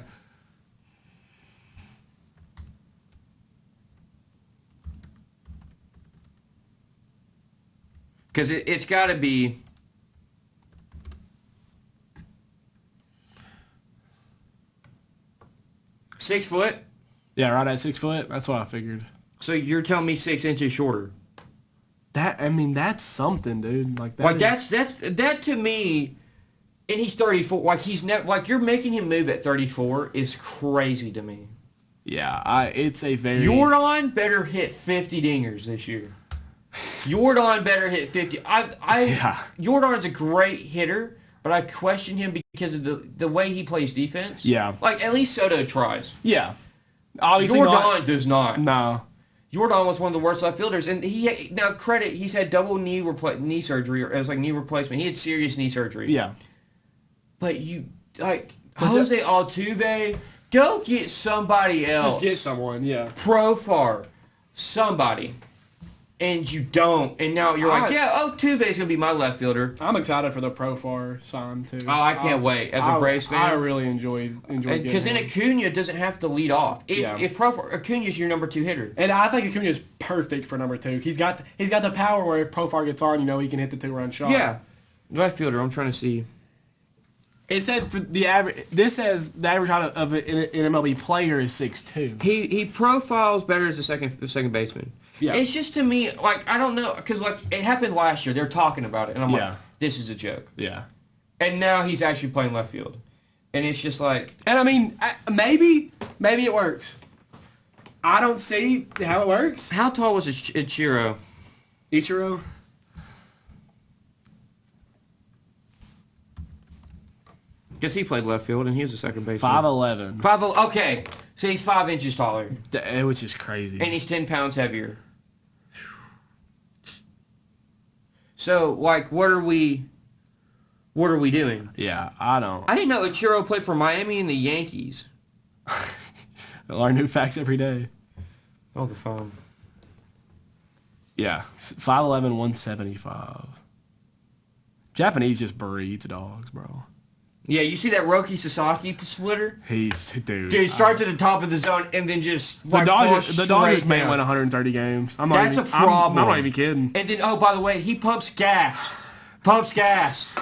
Because it's got to be. 6 foot. Yeah, right at 6 foot. That's what I figured. So you're telling me 6 inches shorter? That's something, dude. That to me, and he's 34. You're making him move at 34 is crazy to me. Yeah, it's a very... Jordan better hit 50 dingers this year. Jordan better hit 50. Jordan's a great hitter, but I question him because of the way he plays defense. Yeah. Like, at least Soto tries. Yeah. Obviously Jordan does not. No. Jordan was one of the worst left fielders, and he's had double knee surgery, or it was like knee replacement. He had serious knee surgery. Yeah. But Jose Altuve, go get somebody else. Just get someone, yeah. Profar, somebody. And you don't. And now you're Altuve's going to be my left fielder. I'm excited for the Profar sign, too. Oh, I can't wait. As a Braves fan. I really enjoyed because then Acuna doesn't have to lead off. If Acuna's your number 2 hitter. And I think Acuna's perfect for number 2. He's got the power where if Profar gets on, he can hit the 2-run shot. Yeah. Left fielder, I'm trying to see. It said for the average. This says the average height of an MLB player is 6'2". He profiles better as the second baseman. Yeah. It's just to me I don't know because it happened last year. They're talking about it, and I'm like, this is a joke. Yeah. And now he's actually playing left field, and it's just like. And I mean, maybe it works. I don't see how it works. How tall was Ichiro? Ichiro. Guess he played left field, and he was a second baseman. 5'11". Okay, so he's 5 inches taller, which is crazy. And he's 10 pounds heavier. So, what are we doing? Yeah, I don't. I didn't know Ichiro played for Miami and the Yankees. I learn new facts every day. Oh, the phone. Yeah, 5'11", 175. Japanese just breeds dogs, bro. Yeah, you see that Roki Sasaki splitter? Dude, starts at the top of the zone and then just the Dodgers may win 130 games. That's a problem. I'm not even kidding. And then, by the way, he pumps gas.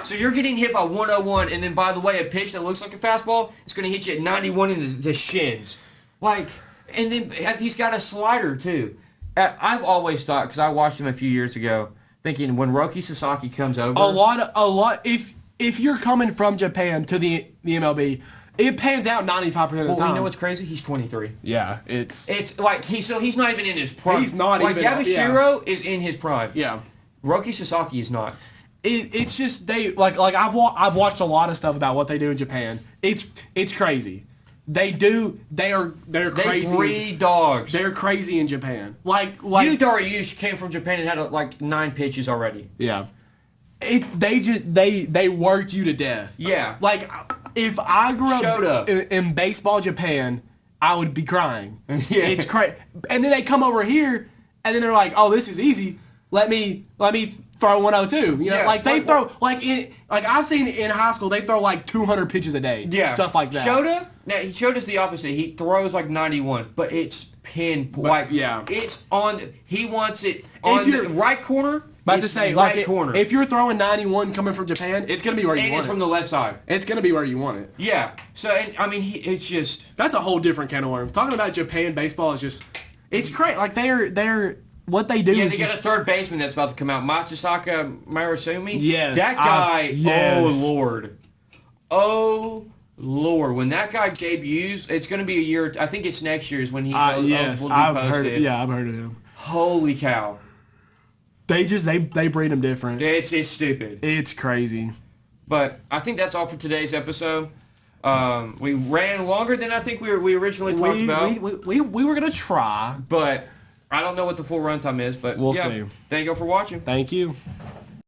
So you're getting hit by 101, and then, by the way, a pitch that looks like a fastball is going to hit you at 91 in the shins. And then he's got a slider, too. I've always thought, because I watched him a few years ago, thinking when Roki Sasaki comes over... If you're coming from Japan to the MLB, it pans out 95% of the time. Well, you know what's crazy? He's 23. Yeah, it's like so he's not even in his prime. He's not even. Yabashiro is in his prime. Yeah, Roki Sasaki is not. It's just they I've watched a lot of stuff about what they do in Japan. It's crazy. They're crazy. They breed dogs. They're crazy in Japan. Like Yu Darvish came from Japan and had 9 pitches already. Yeah. They work you to death. Yeah. If I grew up in baseball Japan, I would be crying. Yeah. It's crazy. And then they come over here, and then they're like, "Oh, this is easy. Let me throw 102." You know, they throw I've seen in high school they throw 200 pitches a day. Yeah. Stuff like that. Shota's the opposite. He throws 91, but it's pinpoint. It's on. He wants it on the right corner. About to say, corner. If you're throwing 91 coming from Japan, it's going to be where you want it. And it's from the left side. It's going to be where you want it. Yeah. So, it's just... That's a whole different can of worms. Talking about Japan baseball is just... It's crazy. They're... What they do is... Yeah, they got a third baseman that's about to come out. Matsusaka Marasumi. Yes. That guy... Oh, Lord. Oh, Lord. When that guy debuts, it's going to be a year... I think it's next year is when he's eligible to be posted. I've heard of him. Holy cow. They breed them different. It's stupid. It's crazy. But I think that's all for today's episode. We ran longer than I think we originally talked about. We were going to try. But I don't know what the full runtime is. But we'll see. Thank you all for watching. Thank you.